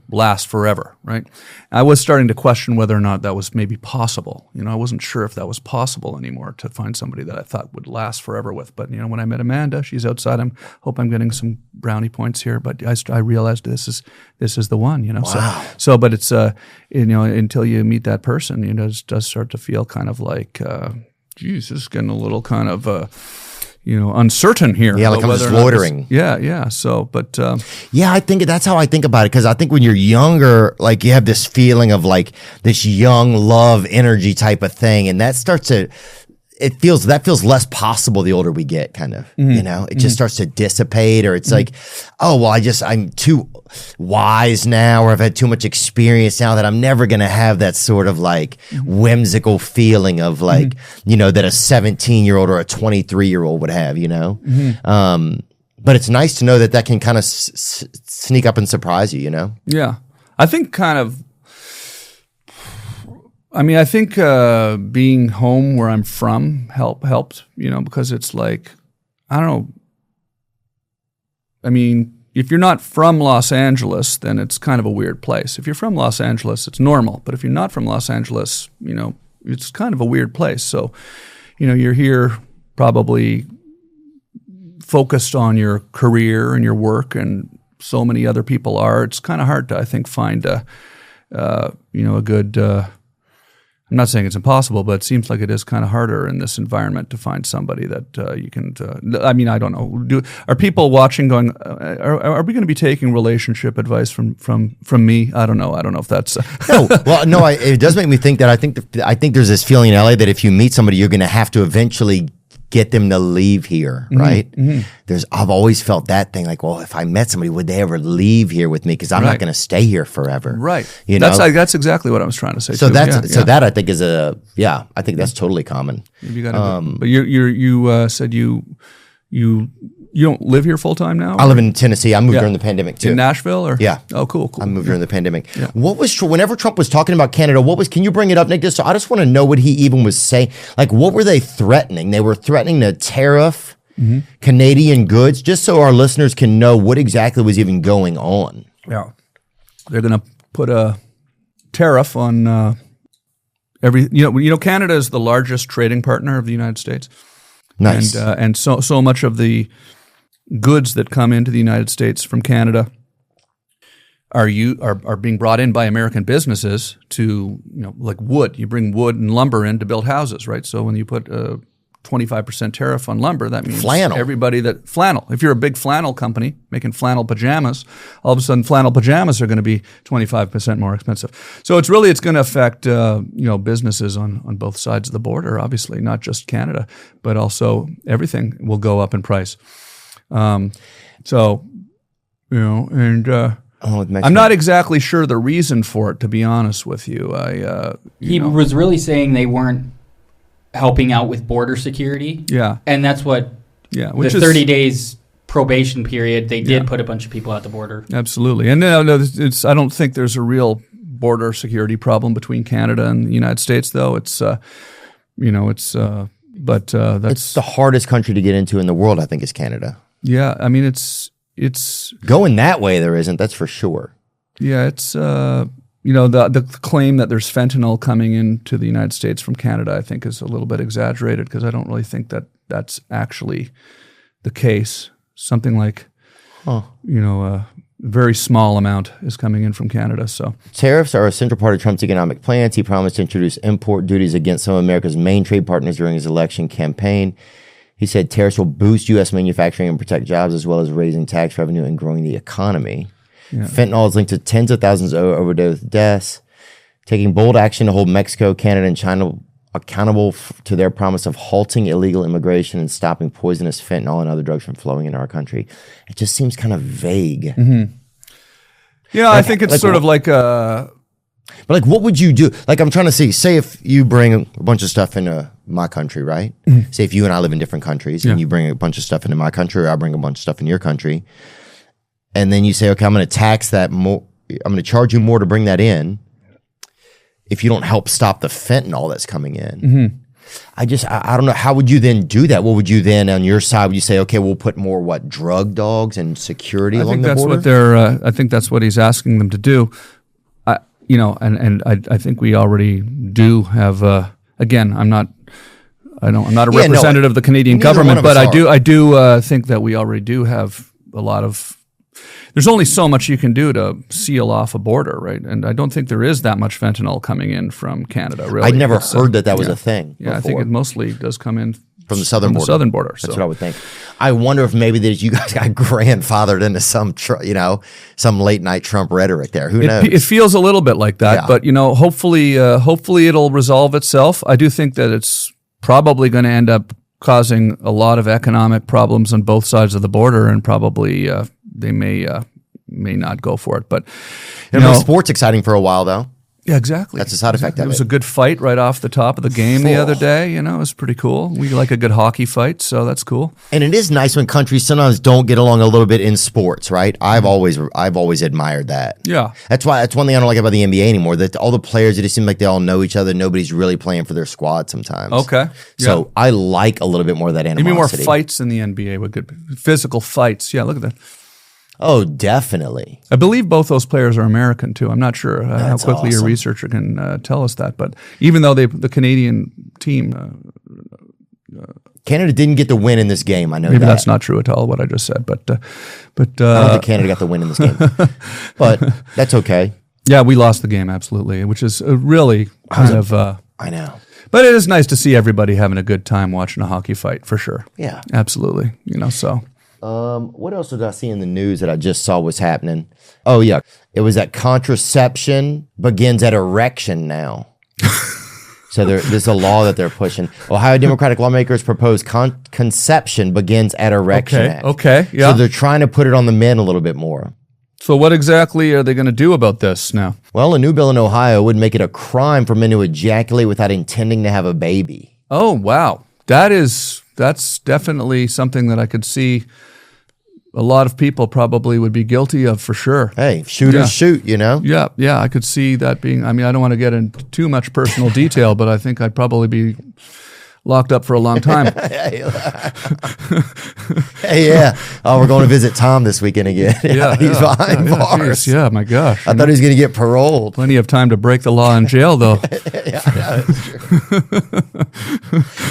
last forever, right? I was starting to question whether or not that was maybe possible. I wasn't sure if that was possible anymore to find somebody that I thought would last forever with. But when I met Amanda, she's outside. Hope I'm getting some brownie points here. But I realized this is the one. Wow. So but it's until you meet that person, it does start to feel kind of like, geez, this is getting a little kind of. Uncertain here. Yeah, like I'm just loitering. Yeah. So, but yeah, I think that's how I think about it because I think when you're younger, like you have this feeling of like this young love energy type of thing, and that feels less possible the older we get. Kind of, it just starts to dissipate, or it's like, oh well, I'm too wise now, or I've had too much experience now that I'm never going to have that sort of like whimsical feeling of like, that a 17-year-old or a 23-year-old would have, but it's nice to know that can kind of sneak up and surprise you, Yeah. I think being home where I'm from helped, because it's like, I don't know. I mean, if you're not from Los Angeles, then it's kind of a weird place. If you're from Los Angeles, it's normal. But if you're not from Los Angeles, it's kind of a weird place. So, you're here probably focused on your career and your work, and so many other people are. It's kind of hard to, I think, find a good. I'm not saying it's impossible, but it seems like it is kind of harder in this environment to find somebody that you can. I don't know. Are people watching going? Are we going to be taking relationship advice from me? I don't know. I don't know if that's. No. Well, no. It does make me think that I think there's this feeling in LA that if you meet somebody, you're going to have to eventually get them to leave here, right? I've always felt that thing like, well, if I met somebody, would they ever leave here with me? Because I'm not going to stay here forever, right? That's exactly what I was trying to say. So that I think is I think that's totally common. You got but you said you don't live here full time now? I live in Tennessee. I moved during the pandemic too. In Nashville, or Oh, cool. I moved during the pandemic. Yeah. What was whenever Trump was talking about Canada? Can you bring it up, Nick? So I just want to know what he even was saying. Like, what were they threatening? They were threatening to tariff Canadian goods, just so our listeners can know what exactly was even going on. Yeah, they're going to put a tariff on every. Canada is the largest trading partner of the United States. Nice. And so much of the goods that come into the United States from Canada are being brought in by American businesses to, like wood. You bring wood and lumber in to build houses, right? So when you put a 25% tariff on lumber, that means flannel. If you're a big flannel company making flannel pajamas, all of a sudden flannel pajamas are going to be 25% more expensive. So it's going to affect businesses on both sides of the border. Obviously, not just Canada, but also everything will go up in price. I'm not exactly sure the reason for it, to be honest with you. He was really saying they weren't helping out with border security. Yeah. And that's what which the is 30 days probation period, they did put a bunch of people at the border. Absolutely. And no, I don't think there's a real border security problem between Canada and the United States, though. It's, that's it's the hardest country to get into in the world, I think, is Canada. Yeah. I mean, it's going that way. There isn't, that's for sure. Yeah. It's, the claim that there's fentanyl coming into the United States from Canada, I think, is a little bit exaggerated because I don't really think that that's actually the case. Something like, a very small amount is coming in from Canada. So tariffs are a central part of Trump's economic plans. He promised to introduce import duties against some of America's main trade partners during his election campaign. He said tariffs will boost U.S. manufacturing and protect jobs, as well as raising tax revenue and growing the economy. Yeah. Fentanyl is linked to tens of thousands of overdose deaths. Taking bold action to hold Mexico, Canada, and China accountable to their promise of halting illegal immigration and stopping poisonous fentanyl and other drugs from flowing into our country. It just seems kind of vague. Mm-hmm. Yeah, I think it's sort of like a... But like, what would you do? Like, I'm trying to see, say if you bring a bunch of stuff into my country, right? Mm-hmm. Say if you and I live in different countries and you bring a bunch of stuff into my country, or I bring a bunch of stuff in your country. And then you say, okay, I'm going to tax that more. I'm going to charge you more to bring that in if you don't help stop the fentanyl that's coming in. Mm-hmm. I don't know. How would you then do that? What would you then, on your side, would you say, okay, we'll put more, drug dogs and security along the border? I think that's what he's asking them to do. I think we already do have, again, I'm not a representative of the Canadian government, but I do think that we already do have a lot of. There's only so much you can do to seal off a border, right? And I don't think there is that much fentanyl coming in from Canada, really. I'd never heard that was a thing before. Yeah, I think it mostly does come in from the southern border. That's what I would think. I wonder if maybe you guys got grandfathered into some late night Trump rhetoric there. Who knows? It feels a little bit like that, but hopefully it'll resolve itself. I do think that it's probably going to end up causing a lot of economic problems on both sides of the border, and probably they may not go for it. But sport's exciting for a while, though. Yeah, exactly. That's a side effect of it. It was a good fight right off the top of the game the other day. It was pretty cool. We like a good hockey fight, so that's cool. And it is nice when countries sometimes don't get along a little bit in sports, right? I've always admired that. Yeah. That's one thing I don't like about the NBA anymore, that all the players, it just seems like they all know each other. Nobody's really playing for their squad sometimes. Okay. Yeah. So I like a little bit more of that animosity. Maybe more fights in the NBA with good physical fights. Yeah, look at that. Oh, definitely. I believe both those players are American, too. I'm not sure how quickly awesome. Your researcher can tell us that. But even though the Canadian team... Canada didn't get the win in this game, I know maybe that's not true at all, what I just said. But I don't think Canada got the win in this game. But that's okay. Yeah, we lost the game, absolutely, which is really kind of... I know. But it is nice to see everybody having a good time watching a hockey fight, for sure. Yeah. Absolutely. So... what else did I see in the news that I just saw was happening? Oh, yeah. It was that contraception begins at erection now. So there's a law that they're pushing. Ohio Democratic lawmakers propose conception begins at erection act. Okay, yeah. So they're trying to put it on the men a little bit more. So what exactly are they going to do about this now? Well, a new bill in Ohio would make it a crime for men to ejaculate without intending to have a baby. Oh, wow. That's definitely something that I could see a lot of people probably would be guilty of, for sure. Hey, shooters shoot, Yeah, I could see that being, I don't want to get into too much personal detail, but I think I'd probably be locked up for a long time. Hey, yeah. Oh, we're going to visit Tom this weekend again. He's behind bars. Yeah, my gosh. I thought he was going to get paroled. Plenty of time to break the law in jail, though. That's true.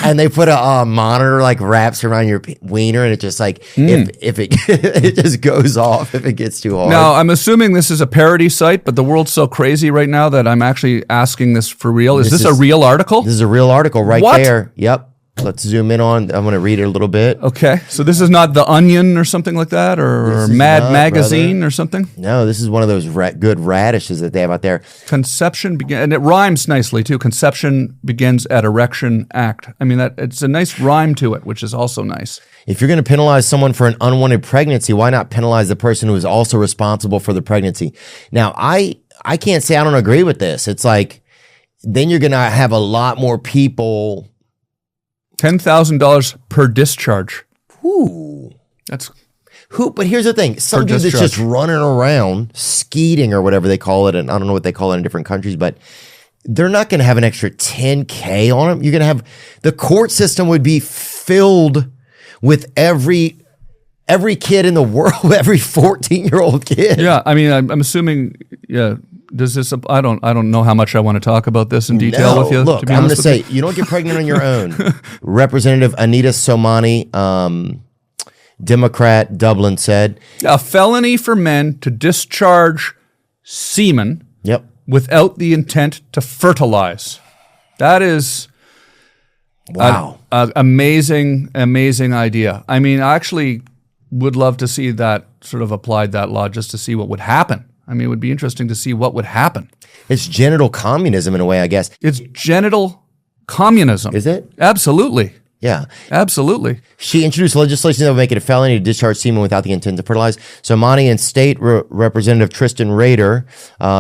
And they put a monitor wraps around your wiener, and it just if it it just goes off if it gets too hard. Now, I'm assuming this is a parody site, but the world's so crazy right now that I'm actually asking this for real. Is this a real article? This is a real article right there. Yep. Let's zoom in on. I'm going to read it a little bit. Okay. So this is not The Onion or something like that, or Mad Magazine or something? No, this is one of those good radishes that they have out there. Conception begins, and it rhymes nicely too. Conception begins at erection act. It's a nice rhyme to it, which is also nice. If you're going to penalize someone for an unwanted pregnancy, why not penalize the person who is also responsible for the pregnancy? Now, I can't say I don't agree with this. It's like, then you're going to have a lot more people $10,000 per discharge. Ooh. That's But here's the thing. Some dude that's just running around, skeeting or whatever they call it, and I don't know what they call it in different countries, but they're not going to have an extra $10K on them. You're going to have, the court system would be filled with every kid in the world, every 14-year-old kid. Yeah, I mean, I'm assuming, yeah, does this, I don't know how much I want to talk about this in detail with you. Look, I'm going to say, you don't get pregnant on your own. Representative Anita Somani, Democrat, Dublin said. A felony for men to discharge semen without the intent to fertilize. That is wow. An amazing idea. I mean, I actually would love to see that sort of applied, that law, just to see what would happen. I mean, it would be interesting to see what would happen. It's genital communism in a way, I guess. It's genital communism. Is it? Absolutely. Yeah. Absolutely. She introduced legislation that would make it a felony to discharge semen without the intent to fertilize. Somani and State Representative Tristan Rader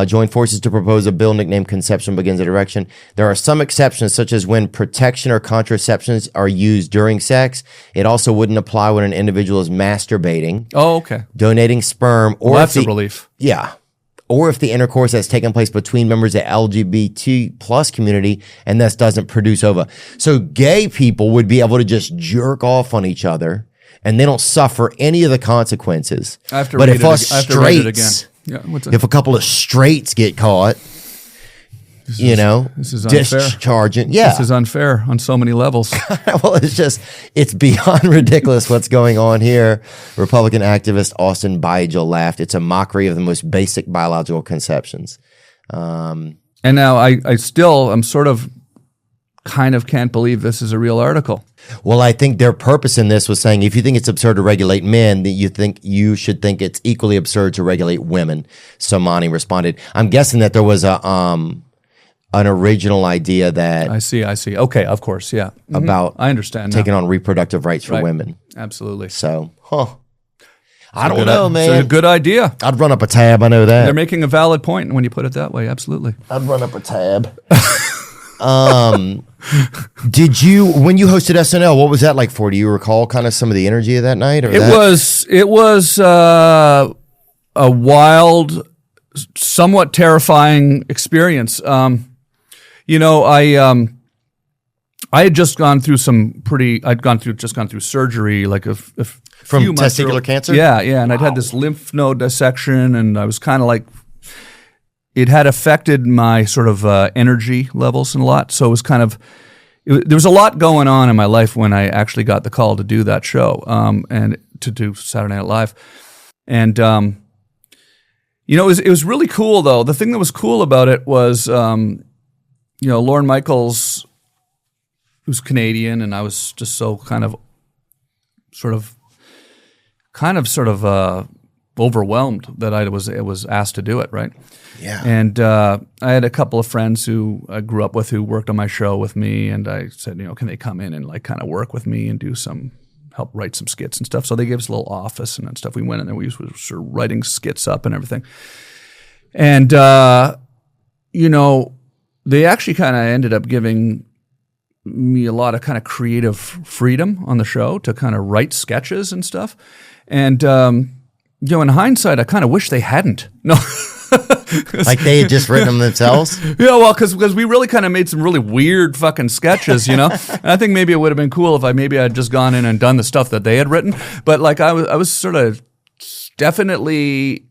joined forces to propose a bill nicknamed Conception Begins a Direction. There are some exceptions, such as when protection or contraceptions are used during sex. It also wouldn't apply when an individual is masturbating. Oh, okay. Donating sperm. Or that's a relief. Yeah. Or if the intercourse has taken place between members of the LGBT plus community and thus doesn't produce ova. So gay people would be able to just jerk off on each other and they don't suffer any of the consequences. But if us straights, if a couple of straights get caught, this is unfair. Discharging. Yeah. This is unfair on so many levels. Well, it's beyond ridiculous what's going on here. Republican activist Austin Beigel laughed. It's a mockery of the most basic biological conceptions. And now I'm sort of kind of can't believe this is a real article. Well, I think their purpose in this was saying if you think it's absurd to regulate men, then you should think it's equally absurd to regulate women. Somani responded. I'm guessing that there was an original idea that I see. Okay, of course, yeah. About I understand taking on reproductive rights for women. Absolutely. So, I don't know, man. It's a good idea. I'd run up a tab. I know that. They're making a valid point when you put it that way. Absolutely. I'd run up a tab. Did you, when you hosted SNL, what was that like for? Do you recall kind of some of the energy of that night? Or it was a wild, somewhat terrifying experience. I had just gone through just gone through surgery, like from testicular cancer. Yeah, and I'd had this lymph node dissection, and I was kind of like, it had affected my sort of energy levels and a lot. So it was kind of, there was a lot going on in my life when I actually got the call to do that show, and to do Saturday Night Live, and it was really cool though. The thing that was cool about it was, Lorne Michaels, who's Canadian, and I was just so kind of overwhelmed that I was asked to do it, right? Yeah. And I had a couple of friends who I grew up with who worked on my show with me, and I said, can they come in and like kind of work with me and help write some skits and stuff. So they gave us a little office and stuff. We went in there, we were sort of writing skits up and everything. And, they actually kind of ended up giving me a lot of kind of creative freedom on the show to kind of write sketches and stuff. And, in hindsight, I kind of wish they hadn't. No. Like they had just written them themselves? Yeah, well, because we really kind of made some really weird fucking sketches, And I think maybe it would have been cool if I had just gone in and done the stuff that they had written. But like I was sort of definitely,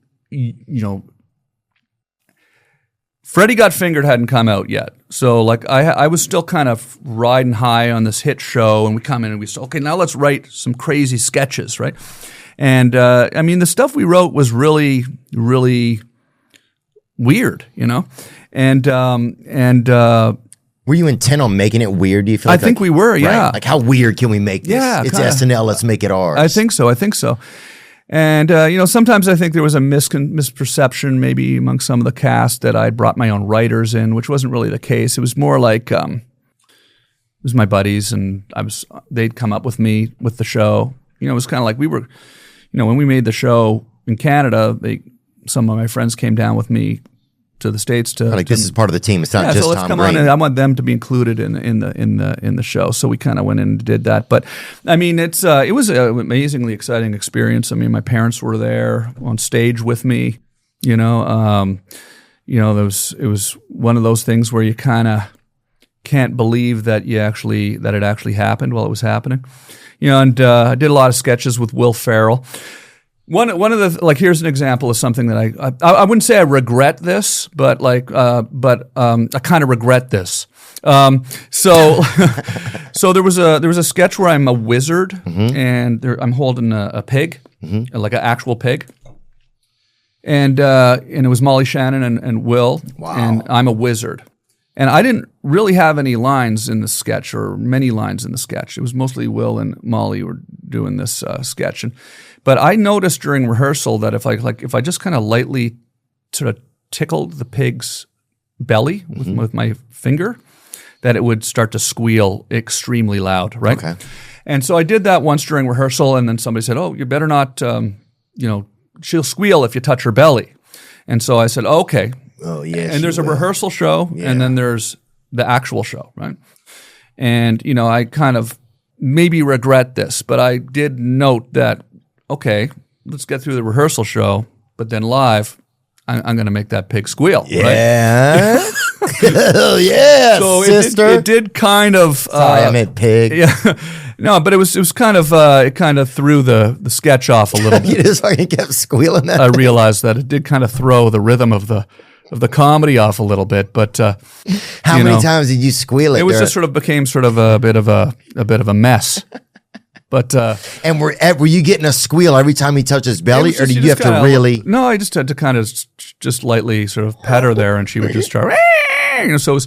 Freddie Got Fingered hadn't come out yet. So like I was still kind of riding high on this hit show, and we come in and we say, okay, now let's write some crazy sketches, right? And the stuff we wrote was really, really weird, And were you intent on making it weird? Do you feel like I think we were, yeah. Right? Like how weird can we make this? Yeah, it's SNL, let's make it ours. I think so. And, sometimes I think there was a misperception maybe among some of the cast that I brought my own writers in, which wasn't really the case. It was more like it was my buddies, and they'd come up with me with the show. It was kind of like we were, when we made the show in Canada, some of my friends came down with me to the States to this is part of the team. It's not just so let's Tom come Brady. on, and I want them to be included in the show. So we kind of went in and did that. But I mean, it was an amazingly exciting experience. I mean, my parents were there on stage with me. It was one of those things where you kind of can't believe that it actually happened while it was happening. And I did a lot of sketches with Will Ferrell. One of the here's an example of something that I wouldn't say I regret this, but I kind of regret this. So there was a sketch where I'm a wizard and I'm holding a pig, like an actual pig, and it was Molly Shannon and Will, and I'm a wizard. And I didn't really have any lines in the sketch or many lines in the sketch. It was mostly Will and Molly were doing this sketch. But I noticed during rehearsal that if I just kind of lightly sort of tickled the pig's belly with my finger, that it would start to squeal extremely loud, right? Okay. And so I did that once during rehearsal, and then somebody said, "Oh, you better not, she'll squeal if you touch her belly." And so I said, "Okay." Oh, yes. And there's a rehearsal show, and then there's the actual show, right? And, I kind of maybe regret this, but I did note that, okay, let's get through the rehearsal show, but then live, I'm going to make that pig squeal, right? Yeah. Hell yeah, So sister. it did kind of... Sorry, I meant pig. Yeah. No, but it was kind of it kind of threw the sketch off a little bit. You just fucking kept squealing that. I realized that it did kind of throw the rhythm of the comedy off a little bit, but how many times did you squeal it? It was just sort of became sort of a bit of a mess. But and were you getting a squeal every time he touched his belly, or did you have to really? No, I just had to kind of just lightly sort of pet her there, and she would just start. So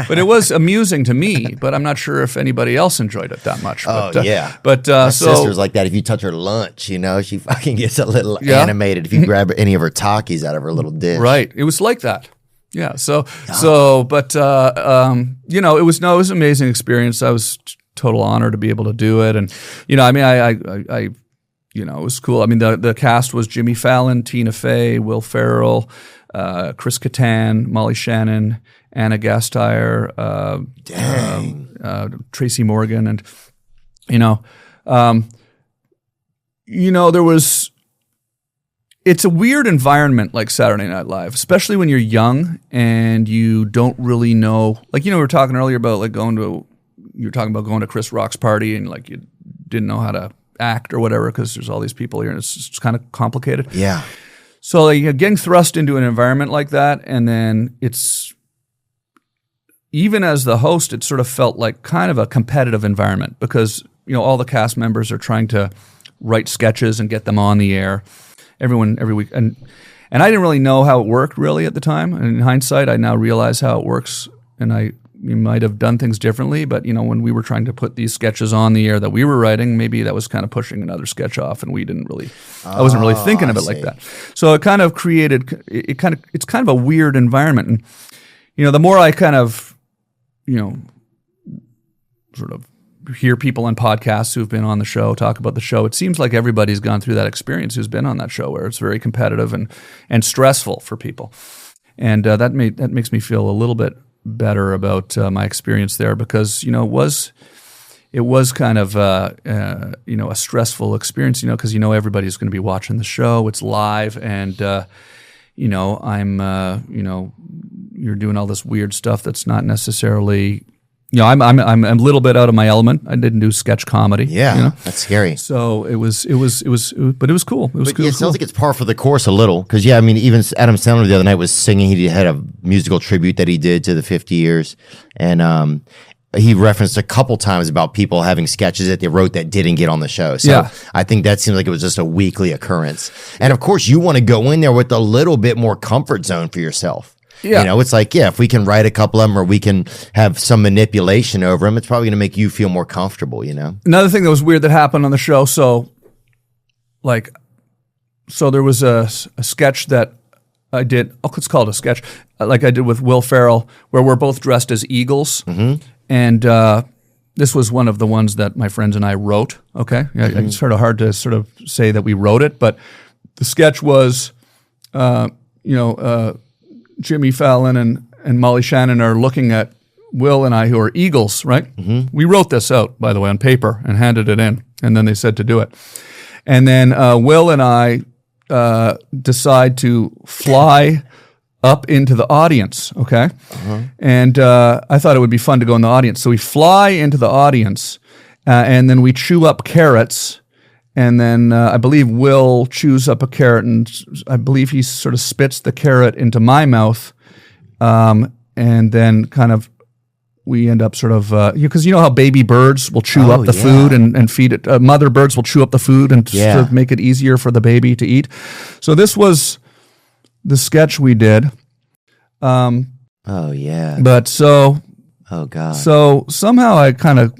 it was amusing to me, but I'm not sure if anybody else enjoyed it that much. But, yeah. But My sister's like that. If you touch her lunch, she fucking gets a little animated. If you grab any of her Takis out of her little dish, right? It was like that. Yeah. But it was an amazing experience. I was total honor to be able to do it, and I it was cool. I mean, the cast was Jimmy Fallon, Tina Fey, Will Ferrell, Chris Kattan, Molly Shannon, Anna Gasteyer, Tracy Morgan, and there was. It's a weird environment like Saturday Night Live, especially when you're young and you don't really know. Like we were talking earlier about going to Chris Rock's party and you didn't know how to act or whatever because there's all these people here and it's kind of complicated. Yeah. So you're getting thrust into an environment like that, and then it's even as the host, it sort of felt like kind of a competitive environment because all the cast members are trying to write sketches and get them on the air. Everyone every week, and I didn't really know how it worked really at the time. And in hindsight, I now realize how it works, and you might have done things differently. But when we were trying to put these sketches on the air that we were writing, maybe that was kind of pushing another sketch off, and we didn't really. I wasn't really thinking of it like that. So it kind of created. It's kind of a weird environment, and the more I kind of, sort of hear people on podcasts who've been on the show talk about the show, it seems like everybody's gone through that experience who's been on that show where it's very competitive and stressful for people. And that makes me feel a little bit better about my experience there because, it was kind of, a stressful experience, because, everybody's going to be watching the show. It's live and, you're doing all this weird stuff that's not necessarily... I'm a little bit out of my element. I didn't do sketch comedy. Yeah, that's scary. So it was, but it was cool. It was cool. It sounds like it's par for the course a little, because even Adam Sandler the other night was singing. He had a musical tribute that he did to the 50 years, and he referenced a couple times about people having sketches that they wrote that didn't get on the show. So I think that seems like it was just a weekly occurrence. And of course, you want to go in there with a little bit more comfort zone for yourself. Yeah. It's like, if we can write a couple of them or we can have some manipulation over them, it's probably going to make you feel more comfortable, Another thing that was weird that happened on the show, so there was a sketch that I did, let's call it a sketch, like I did with Will Ferrell, where we're both dressed as eagles. Mm-hmm. And this was one of the ones that my friends and I wrote, okay? Mm-hmm. It's sort of hard to sort of say that we wrote it, but the sketch was, Jimmy Fallon and Molly Shannon are looking at Will and I, who are eagles, right? Mm-hmm. We wrote this out, by the way, on paper and handed it in, and then they said to do it. And then Will and I decide to fly up into the audience, okay? And I thought it would be fun to go in the audience. So we fly into the audience, and then we chew up carrots. And then I believe Will chews up a carrot, and I believe he sort of spits the carrot into my mouth. And then kind of we end up sort of, because you know how baby birds will chew up the food and feed it. Mother birds will chew up the food and sort of make it easier for the baby to eat. So this was the sketch we did. But oh God. So somehow I kind of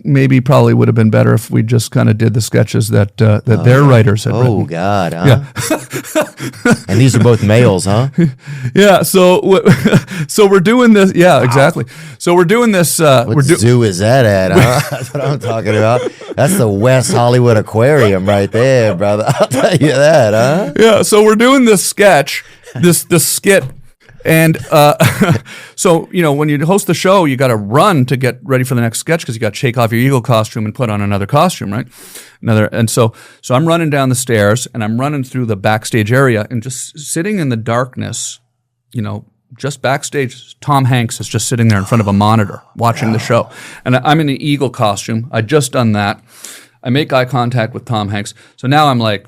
probably would have been better if we just kind of did the sketches that their writers had written. Oh God. Huh? Yeah. And these are both males, huh? Yeah. So we're doing this. Yeah, exactly. So we're doing this. What zoo is that at? Huh? That's what I'm talking about. That's the West Hollywood Aquarium right there, brother. I'll tell you that, huh? Yeah. So we're doing this sketch, this skit. And so, you know, when you host the show, you got to run to get ready for the next sketch because you got to shake off your eagle costume and put on another costume, right? So I'm running down the stairs and I'm running through the backstage area and just sitting in the darkness, you know, just backstage. Tom Hanks is just sitting there in front of a monitor watching the show. And I'm in the eagle costume. I'd just done that. I make eye contact with Tom Hanks. So now I'm like,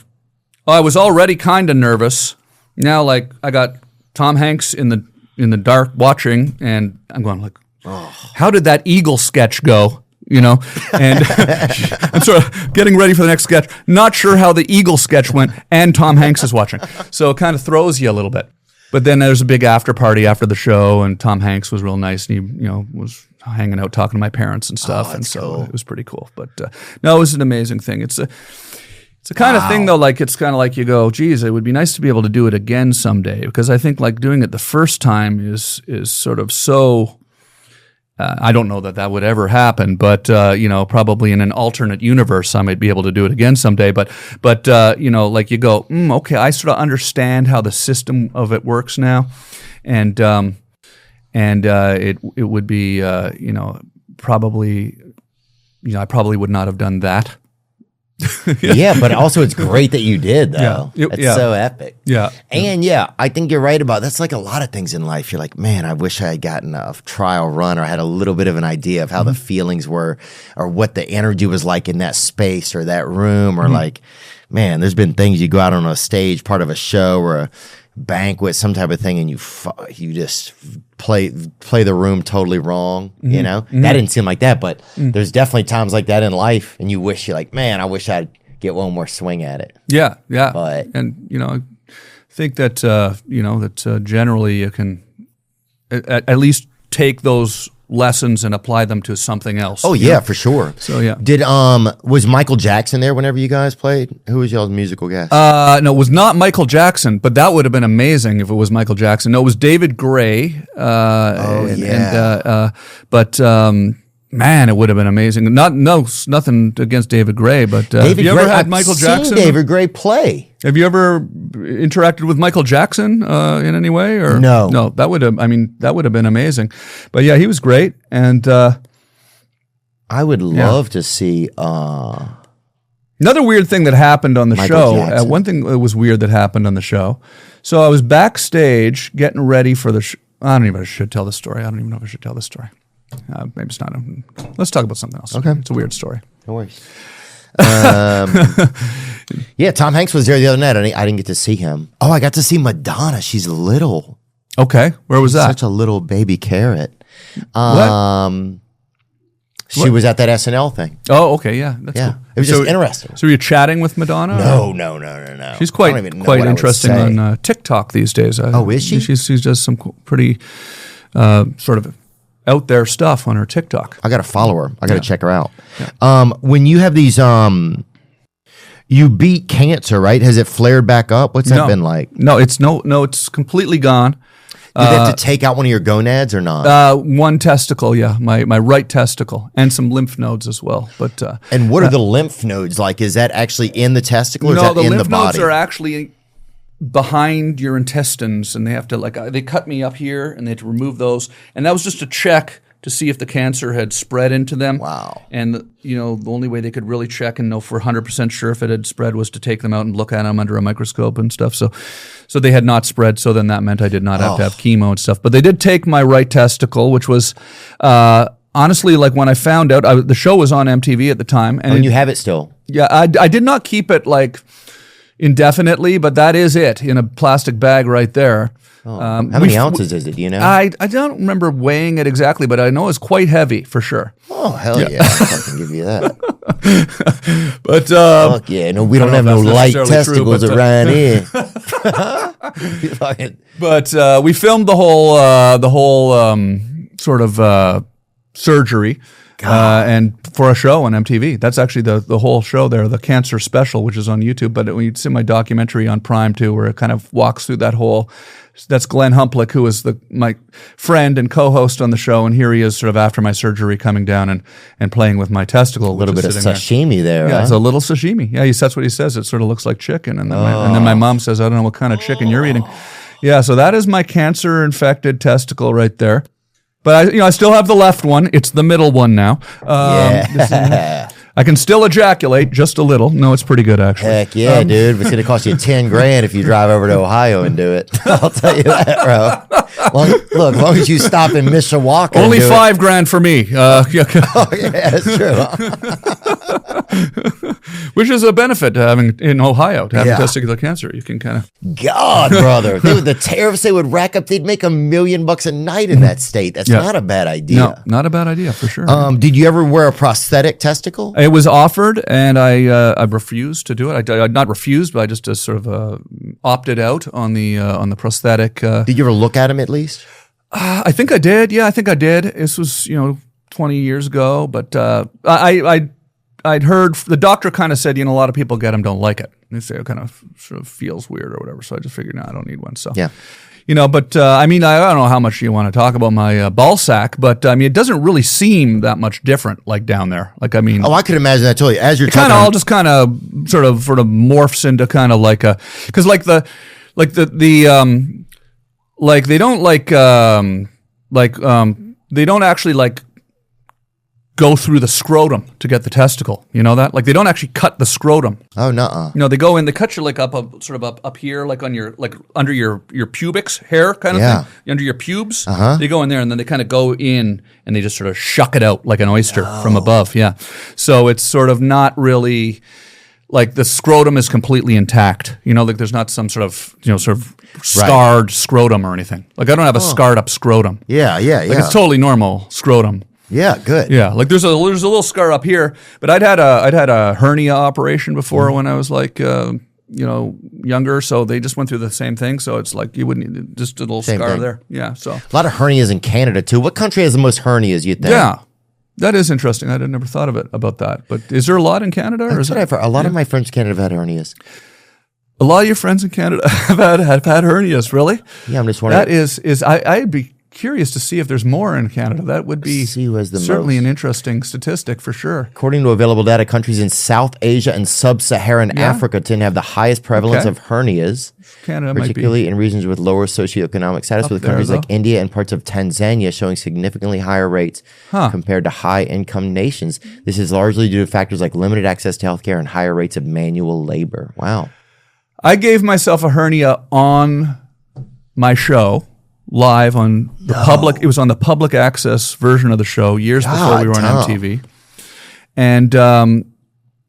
I was already kind of nervous. Now, like, I got Tom Hanks in the dark watching, and I'm going like, how did that eagle sketch go? You know, and I'm sort of getting ready for the next sketch. Not sure how the eagle sketch went, and Tom Hanks is watching, so it kind of throws you a little bit. But then there's a big after party after the show, and Tom Hanks was real nice, and he, you know, was hanging out talking to my parents and stuff, and so cool. It was pretty cool. But no, it was an amazing thing. It's a kind of thing, though, like it's kind of like you go, geez, it would be nice to be able to do it again someday, because I think like doing it the first time is sort of so, I don't know that would ever happen, but, you know, probably in an alternate universe, I might be able to do it again someday. But you know, like you go, okay, I sort of understand how the system of it works now. And it would be, you know, probably, you know, I probably would not have done that. Yeah, but also it's great that you did, though. Yeah. It's so epic. Yeah. And I think you're right about that's like a lot of things in life. You're like, man, I wish I had gotten a trial run or had a little bit of an idea of how the feelings were or what the energy was like in that space or that room or like, man, there's been things you go out on a stage, part of a show or a banquet, some type of thing, and you just play the room totally wrong. You know, that didn't seem like that, but there's definitely times like that in life, and you wish you're like, man, I wish I'd get one more swing at it. Yeah. But and you know, I think that you know that generally you can at least take those lessons and apply them to something else. Oh yeah, for sure. So yeah. Did was Michael Jackson there whenever you guys played? Who was y'all's musical guest? No, it was not Michael Jackson, but that would have been amazing if it was Michael Jackson. No, it was David Gray. Man, it would have been amazing. Nothing against David Gray, but have you ever had Michael Jackson? Seen David Gray play. Have you ever interacted with Michael Jackson in any way? Or no. That would have been amazing. But yeah, he was great, and I would love to see. Another weird thing that happened on the show. One thing that was weird that happened on the show. So I was backstage getting ready for the. I don't even know if I should tell this story. I don't even know if I should tell this story. Maybe it's not. Let's talk about something else. Okay. It's a weird story. No worries. Yeah, Tom Hanks was there the other night. I didn't get to see him. Oh, I got to see Madonna. She's little. Okay. Where was that? Such a little baby carrot. What? She was at that SNL thing. Oh, okay. Yeah. That's cool. It was just interesting. So were you chatting with Madonna? No. She's quite interesting on TikTok these days. Oh, is she? She does some pretty sort of out there stuff on her TikTok. I got to follow her. I got to check her out. Yeah. When you have these, you beat cancer, right? Has it flared back up? What's that been like? No, it's completely gone. Did they have to take out one of your gonads or not? One testicle, yeah, my right testicle, and some lymph nodes as well. But and what are the lymph nodes like? Is that actually in the testicle or is that in the body? No, the lymph nodes are actually behind your intestines, and they have to they cut me up here, and they had to remove those, and that was just a check to see if the cancer had spread into them. Wow. And the only way they could really check and know for 100% sure if it had spread was to take them out and look at them under a microscope and stuff. So they had not spread. So then that meant I did not have to have chemo and stuff. But they did take my right testicle, which was honestly, like when I found out, the show was on MTV at the time, and you have it still. Yeah, I did not keep it indefinitely, but that is it in a plastic bag right there. How many ounces is it? Do you know? I don't remember weighing it exactly, but I know it's quite heavy for sure. Oh, hell yeah. I can give you that. But fuck yeah. No, we don't have no light testicles around here. But we filmed the whole sort of surgery. And for a show on MTV. That's actually the whole show there, the cancer special, which is on YouTube. But when you see my documentary on Prime too, where it kind of walks through that whole. That's Glenn Humplick, who was my friend and co-host on the show, and here he is, sort of after my surgery, coming down and playing with my testicle. A little bit of sashimi there. Yeah, huh? It's a little sashimi. Yeah, that's what he says. It sort of looks like chicken, and then my mom says, "I don't know what kind of chicken you're eating." Yeah, so that is my cancer-infected testicle right there. But I still have the left one. It's the middle one now. I can still ejaculate just a little. No, it's pretty good actually. Heck yeah, dude! It's gonna cost you $10,000 if you drive over to Ohio and do it. I'll tell you that, bro. Look, as long as you stop in Mishawaka. Only $5,000 for me. Oh yeah, that's true. Which is a benefit to having in Ohio to having testicular cancer. You can kind of God, brother, the tariffs they would rack up, they'd make $1 million a night in that state. That's not a bad idea. No, not a bad idea for sure. Did you ever wear a prosthetic testicle? It was offered, and I refused to do it. I not refused, but I just sort of opted out on the prosthetic. Did you ever look at him at least? I think I did. Yeah, I think I did. This was 20 years ago, but I'd heard the doctor kind of said, a lot of people get them, don't like it. They say it kind of sort of feels weird or whatever. So I just figured, no, I don't need one. So yeah. But I don't know how much you want to talk about my ball sack, but it doesn't really seem that much different, like down there. I could imagine that totally. As you're talking, all just kind of sort of morphs into kind of like a, because they don't actually go through the scrotum to get the testicle. You know that? They don't actually cut the scrotum. Oh, nuh-uh. No, they go in, they cut you up here, on your, under your pubic hair kind of thing. Under your pubes. Uh-huh. They go in there and then they kind of go in and they just sort of shuck it out like an oyster from above. Yeah. So it's sort of not really, the scrotum is completely intact. There's not some sort of scarred scrotum or anything. I don't have a scarred up scrotum. Yeah. It's totally normal scrotum. Yeah, good. Yeah, there's a little scar up here, but I'd had a hernia operation before when I was younger, so they just went through the same thing. So it's you wouldn't just a little same scar thing. there. Yeah, so a lot of hernias in Canada too. What country has the most hernias? You think? Yeah, that is interesting. I never thought about that. But is there a lot in Canada? Or a lot of my friends in Canada have had hernias. A lot of your friends in Canada have had hernias. Really? Yeah, I'm just wondering. That is I'd be curious to see if there's more in Canada. That would be certainly an interesting statistic for sure. According to available data, countries in South Asia and Sub-Saharan Africa tend to have the highest prevalence of hernias, Canada particularly in regions with lower socioeconomic status, with countries like India and parts of Tanzania showing significantly higher rates compared to high-income nations. This is largely due to factors like limited access to healthcare and higher rates of manual labor. Wow. I gave myself a hernia on my show. Live on the public, it was on the public access version of the show years before we were on MTV, and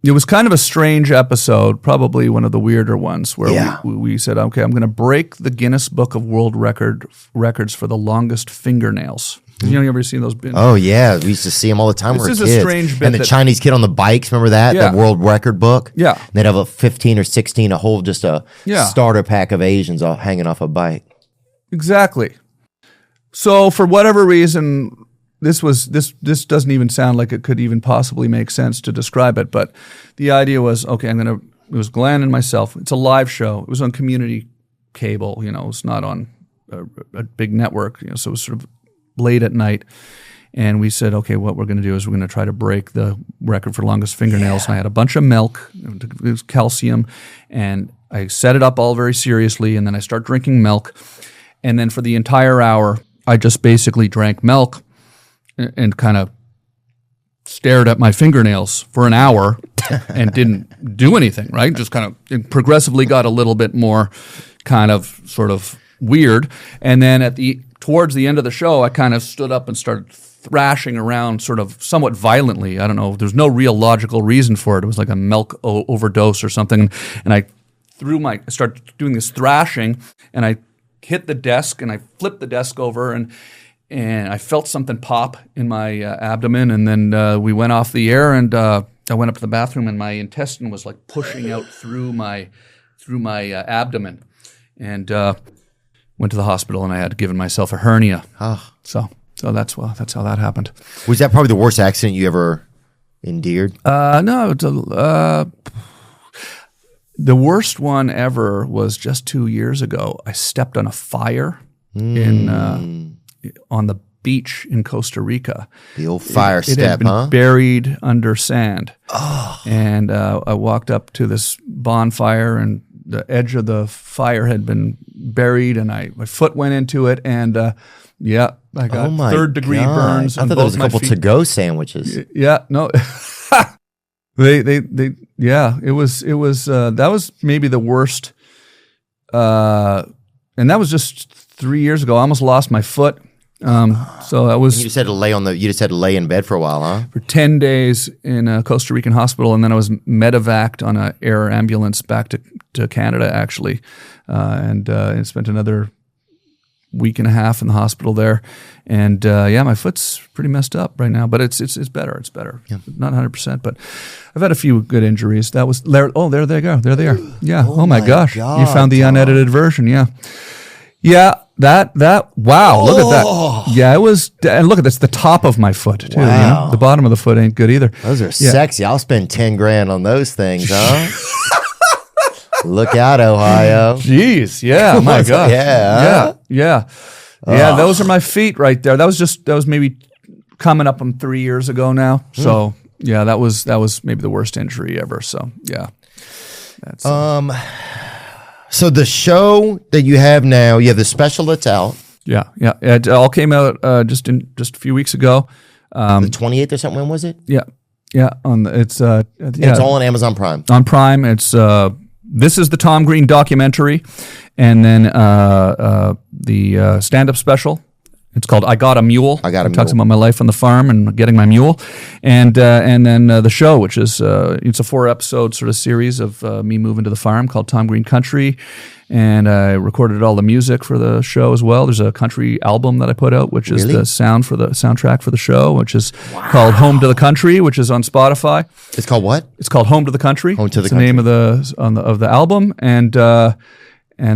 it was kind of a strange episode, probably one of the weirder ones, where we said, "Okay, I'm going to break the Guinness Book of World Records for the longest fingernails." You ever seen those? Oh yeah, we used to see them all the time. This is kids. A strange bit. And the Chinese kid on the bikes, remember that? The world record book. Yeah, and they'd have a 15 or 16, a whole starter pack of Asians all hanging off a bike. Exactly. So for whatever reason, this doesn't even sound like it could even possibly make sense to describe it. But the idea was, okay, it was Glenn and myself. It's a live show. It was on community cable. It's not on a big network. So it was sort of late at night. And we said, okay, what we're going to do is we're going to try to break the record for longest fingernails. And I had a bunch of milk, it was calcium, and I set it up all very seriously, and then I start drinking milk. And then for the entire hour, I just basically drank milk and kind of stared at my fingernails for an hour and didn't do anything, right? Just kind of it progressively got a little bit more kind of sort of weird. And then towards the end of the show, I kind of stood up and started thrashing around sort of somewhat violently. I don't know. There's no real logical reason for it. It was like a milk overdose or something. And I started doing this thrashing, and I hit the desk and I flipped the desk over, and I felt something pop in my abdomen. And then we went off the air, and I went up to the bathroom, and my intestine was like pushing out through my abdomen, and went to the hospital, and I had given myself a hernia. So that's how that happened. Was that probably the worst accident you ever endured? No, the worst one ever was just 2 years ago. I stepped on a fire on the beach in Costa Rica. The old fire It had step, been buried under sand. And I walked up to this bonfire, and the edge of the fire had been buried, and my foot went into it, and I got third-degree burns. I thought there was a couple to-go sandwiches. Yeah, no. It was that was maybe the worst, and that was just 3 years ago. I almost lost my foot. So that was. You just had to lay in bed for a while, huh? For 10 days in a Costa Rican hospital, and then I was medevaced on an air ambulance back to Canada, actually, and spent another week and a half in the hospital there. And my foot's pretty messed up right now, but it's better. It's better. Yeah. Not 100%, but I've had a few good injuries. That was there. Oh, there they go. There they are. Yeah. Oh my gosh. God, you found the unedited version. Yeah. Yeah. That. Wow. Look at that. Yeah. It was. And look at this. The top of my foot too. Wow. You know? The bottom of the foot ain't good either. Those are sexy. I'll spend $10,000 on those things, huh? Look out, Ohio. Jeez. Yeah. My gosh. Yeah. Yeah. Yeah, those are my feet right there. That was maybe coming up on 3 years ago now. So yeah, that was maybe the worst injury ever. So yeah. That's so the show that you have now, you have the special that's out. Yeah. It all came out just a few weeks ago. The 28th or something. When was it? Yeah. It's all on Amazon Prime. On Prime, it's this is the Tom Green documentary, and then the stand-up special. It's called "I Got a Mule." It talks about my life on the farm and getting my mule, and then the show, which is it's a 4-episode sort of series of me moving to the farm called Tom Green Country, and I recorded all the music for the show as well. There's a country album that I put out, which is the soundtrack for the show, which is called "Home to the Country," which is on Spotify. It's called what? It's called "Home to the Country." Home to the Country. The name of the album, and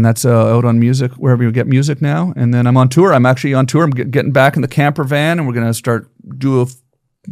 that's out on music wherever you get music now. And then I'm on tour. I'm actually on tour. I'm getting back in the camper van, and we're going to start do a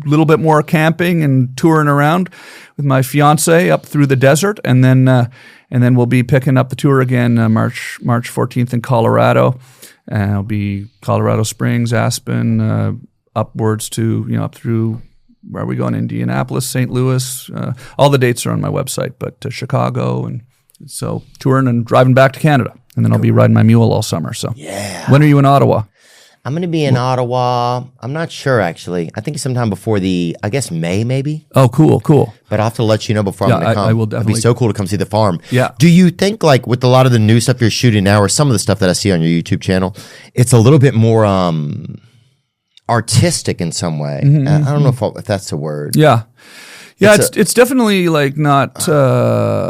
little bit more camping and touring around with my fiance up through the desert, and then we'll be picking up the tour again March 14th in Colorado, and it'll be Colorado Springs, Aspen, upwards to up through where are we going? Indianapolis, St. Louis. All the dates are on my website, but Chicago, and so touring and driving back to Canada, and then I'll be riding my mule all summer. So yeah. When are you in Ottawa? I'm going to be in Ottawa. I'm not sure, actually. I think sometime before May, maybe. Oh, cool. But I'll have to let you know before I'm going to come. I will definitely. It'd be so cool to come see the farm. Yeah. Do you think, like, with a lot of the new stuff you're shooting now, or some of the stuff that I see on your YouTube channel, it's a little bit more artistic in some way? Mm-hmm. I don't know if that's the word. Yeah. Yeah, it's definitely like not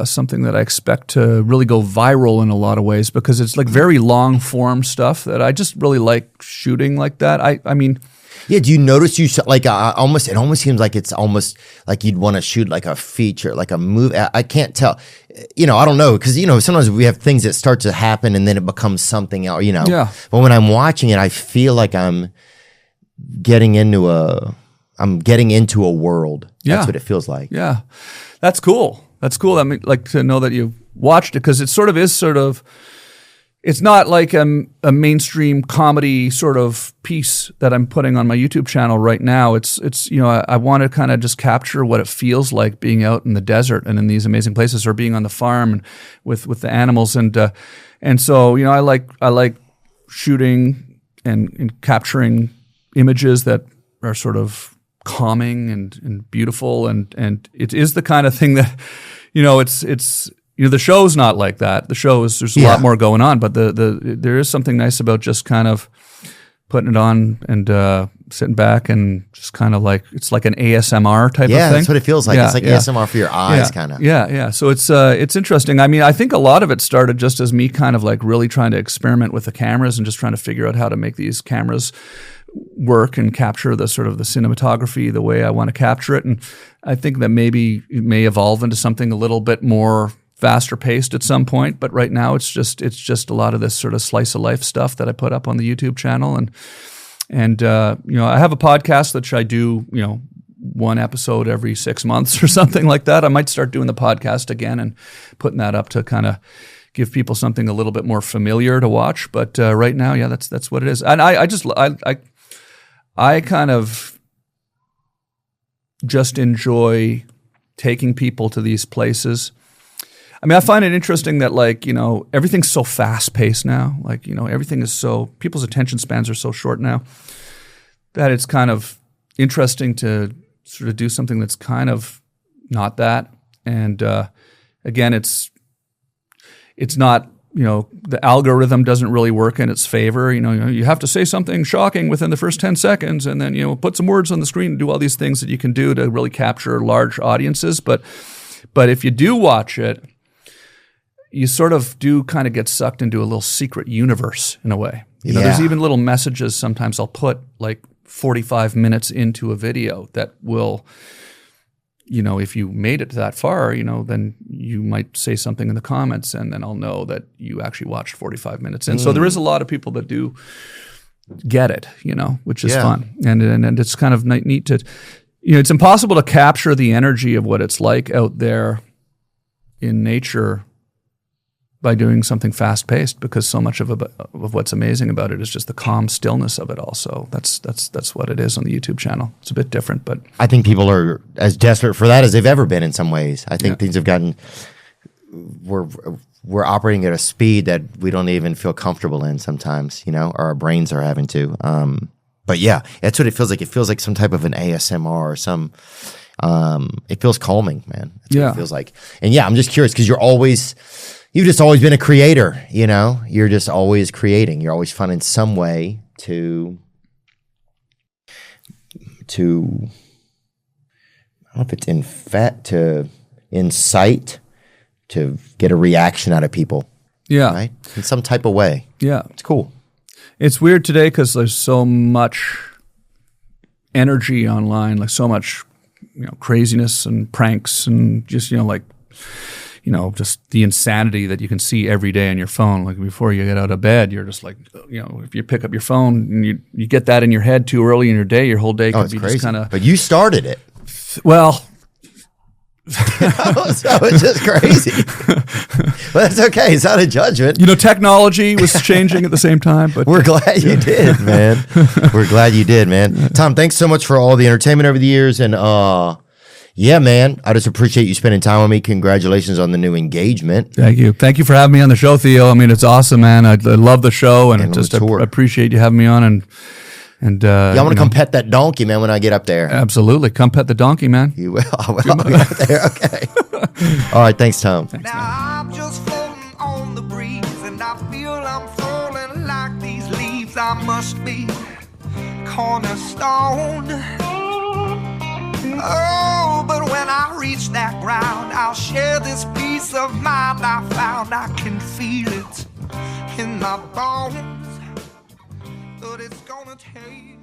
something that I expect to really go viral in a lot of ways, because it's like very long form stuff that I just really like shooting like that. I mean, yeah. Do you notice it almost seems like it's almost like you'd want to shoot like a feature, like a movie. I can't tell. I don't know, because sometimes we have things that start to happen and then it becomes something else. Yeah. But when I'm watching it, I feel like I'm getting into a world. That's what it feels like. Yeah. That's cool. I mean, like, to know that you've watched it, because it it's not like a mainstream comedy sort of piece that I'm putting on my YouTube channel right now. It's I want to kind of just capture what it feels like being out in the desert and in these amazing places, or being on the farm and with the animals, and so I like shooting and capturing images that are sort of calming and beautiful, and it is the kind of thing that it's the show's not like that. The show is, there's a lot more going on, but there is something nice about just kind of putting it on and sitting back and just kind of like, it's like an ASMR type of thing. Yeah, that's what it feels like. It's like ASMR for your eyes, kind of. Yeah. So it's interesting. I mean, I think a lot of it started just as me kind of like really trying to experiment with the cameras and just trying to figure out how to make these cameras work and capture the sort of the cinematography the way I want to capture it. And I think that maybe it may evolve into something a little bit more faster paced at some point, but right now it's just a lot of this sort of slice of life stuff that I put up on the YouTube channel, and I have a podcast that I do one episode every 6 months or something like that. I might start doing the podcast again and putting that up to kind of give people something a little bit more familiar to watch. But right now, that's what it is, and I kind of just enjoy taking people to these places. I mean, I find it interesting that everything's so fast paced now. Everything is so, people's attention spans are so short now that it's kind of interesting to sort of do something that's kind of not that. And again, it's not, the algorithm doesn't really work in its favor. You have to say something shocking within the first 10 seconds and then, put some words on the screen and do all these things that you can do to really capture large audiences. But if you do watch it, you sort of do kind of get sucked into a little secret universe in a way. There's even little messages sometimes I'll put like 45 minutes into a video that will, if you made it that far, then you might say something in the comments and then I'll know that you actually watched 45 minutes in. So there is a lot of people that do get it, which is fun. And it's kind of neat to, it's impossible to capture the energy of what it's like out there in nature by doing something fast-paced, because so much of what's amazing about it is just the calm stillness of it all. So that's what it is on the YouTube channel. It's a bit different, but I think people are as desperate for that as they've ever been in some ways. I think things have gotten, we're operating at a speed that we don't even feel comfortable in sometimes, or our brains are having to. But yeah, that's what it feels like. It feels like some type of an ASMR or some, it feels calming, man. That's what it feels like. And I'm just curious because you've just always been a creator, you're just always creating. You're always finding some way to I don't know if it's to incite, to get a reaction out of people. Yeah. Right? In some type of way. Yeah. It's cool. It's weird today because there's so much energy online, like so much, craziness and pranks and just, just the insanity that you can see every day on your phone. Like before you get out of bed, you're just like, if you pick up your phone and you get that in your head too early in your day, your whole day could be crazy. Just kind of. But you started it. Well. So it's just crazy. But that's okay. It's not a judgment. Technology was changing at the same time. But we're glad you did, man. We're glad you did, man. Tom, thanks so much for all the entertainment over the years. And yeah, man, I just appreciate you spending time with me. Congratulations on the new engagement. Thank you. Thank you for having me on the show, Theo. I mean, it's awesome, man. I love the show, and just appreciate you having me on. And I want to come pet that donkey, man, when I get up there. Absolutely. Come pet the donkey, man. You will. I will. I'll get up there. Okay. All right. Thanks, Tom. Thanks, now man. I'm just floating on the breeze, and I feel I'm falling like these leaves. I must be cornerstone. Oh, but when I reach that ground, I'll share this peace of mind I found. I can feel it in my bones, but it's gonna take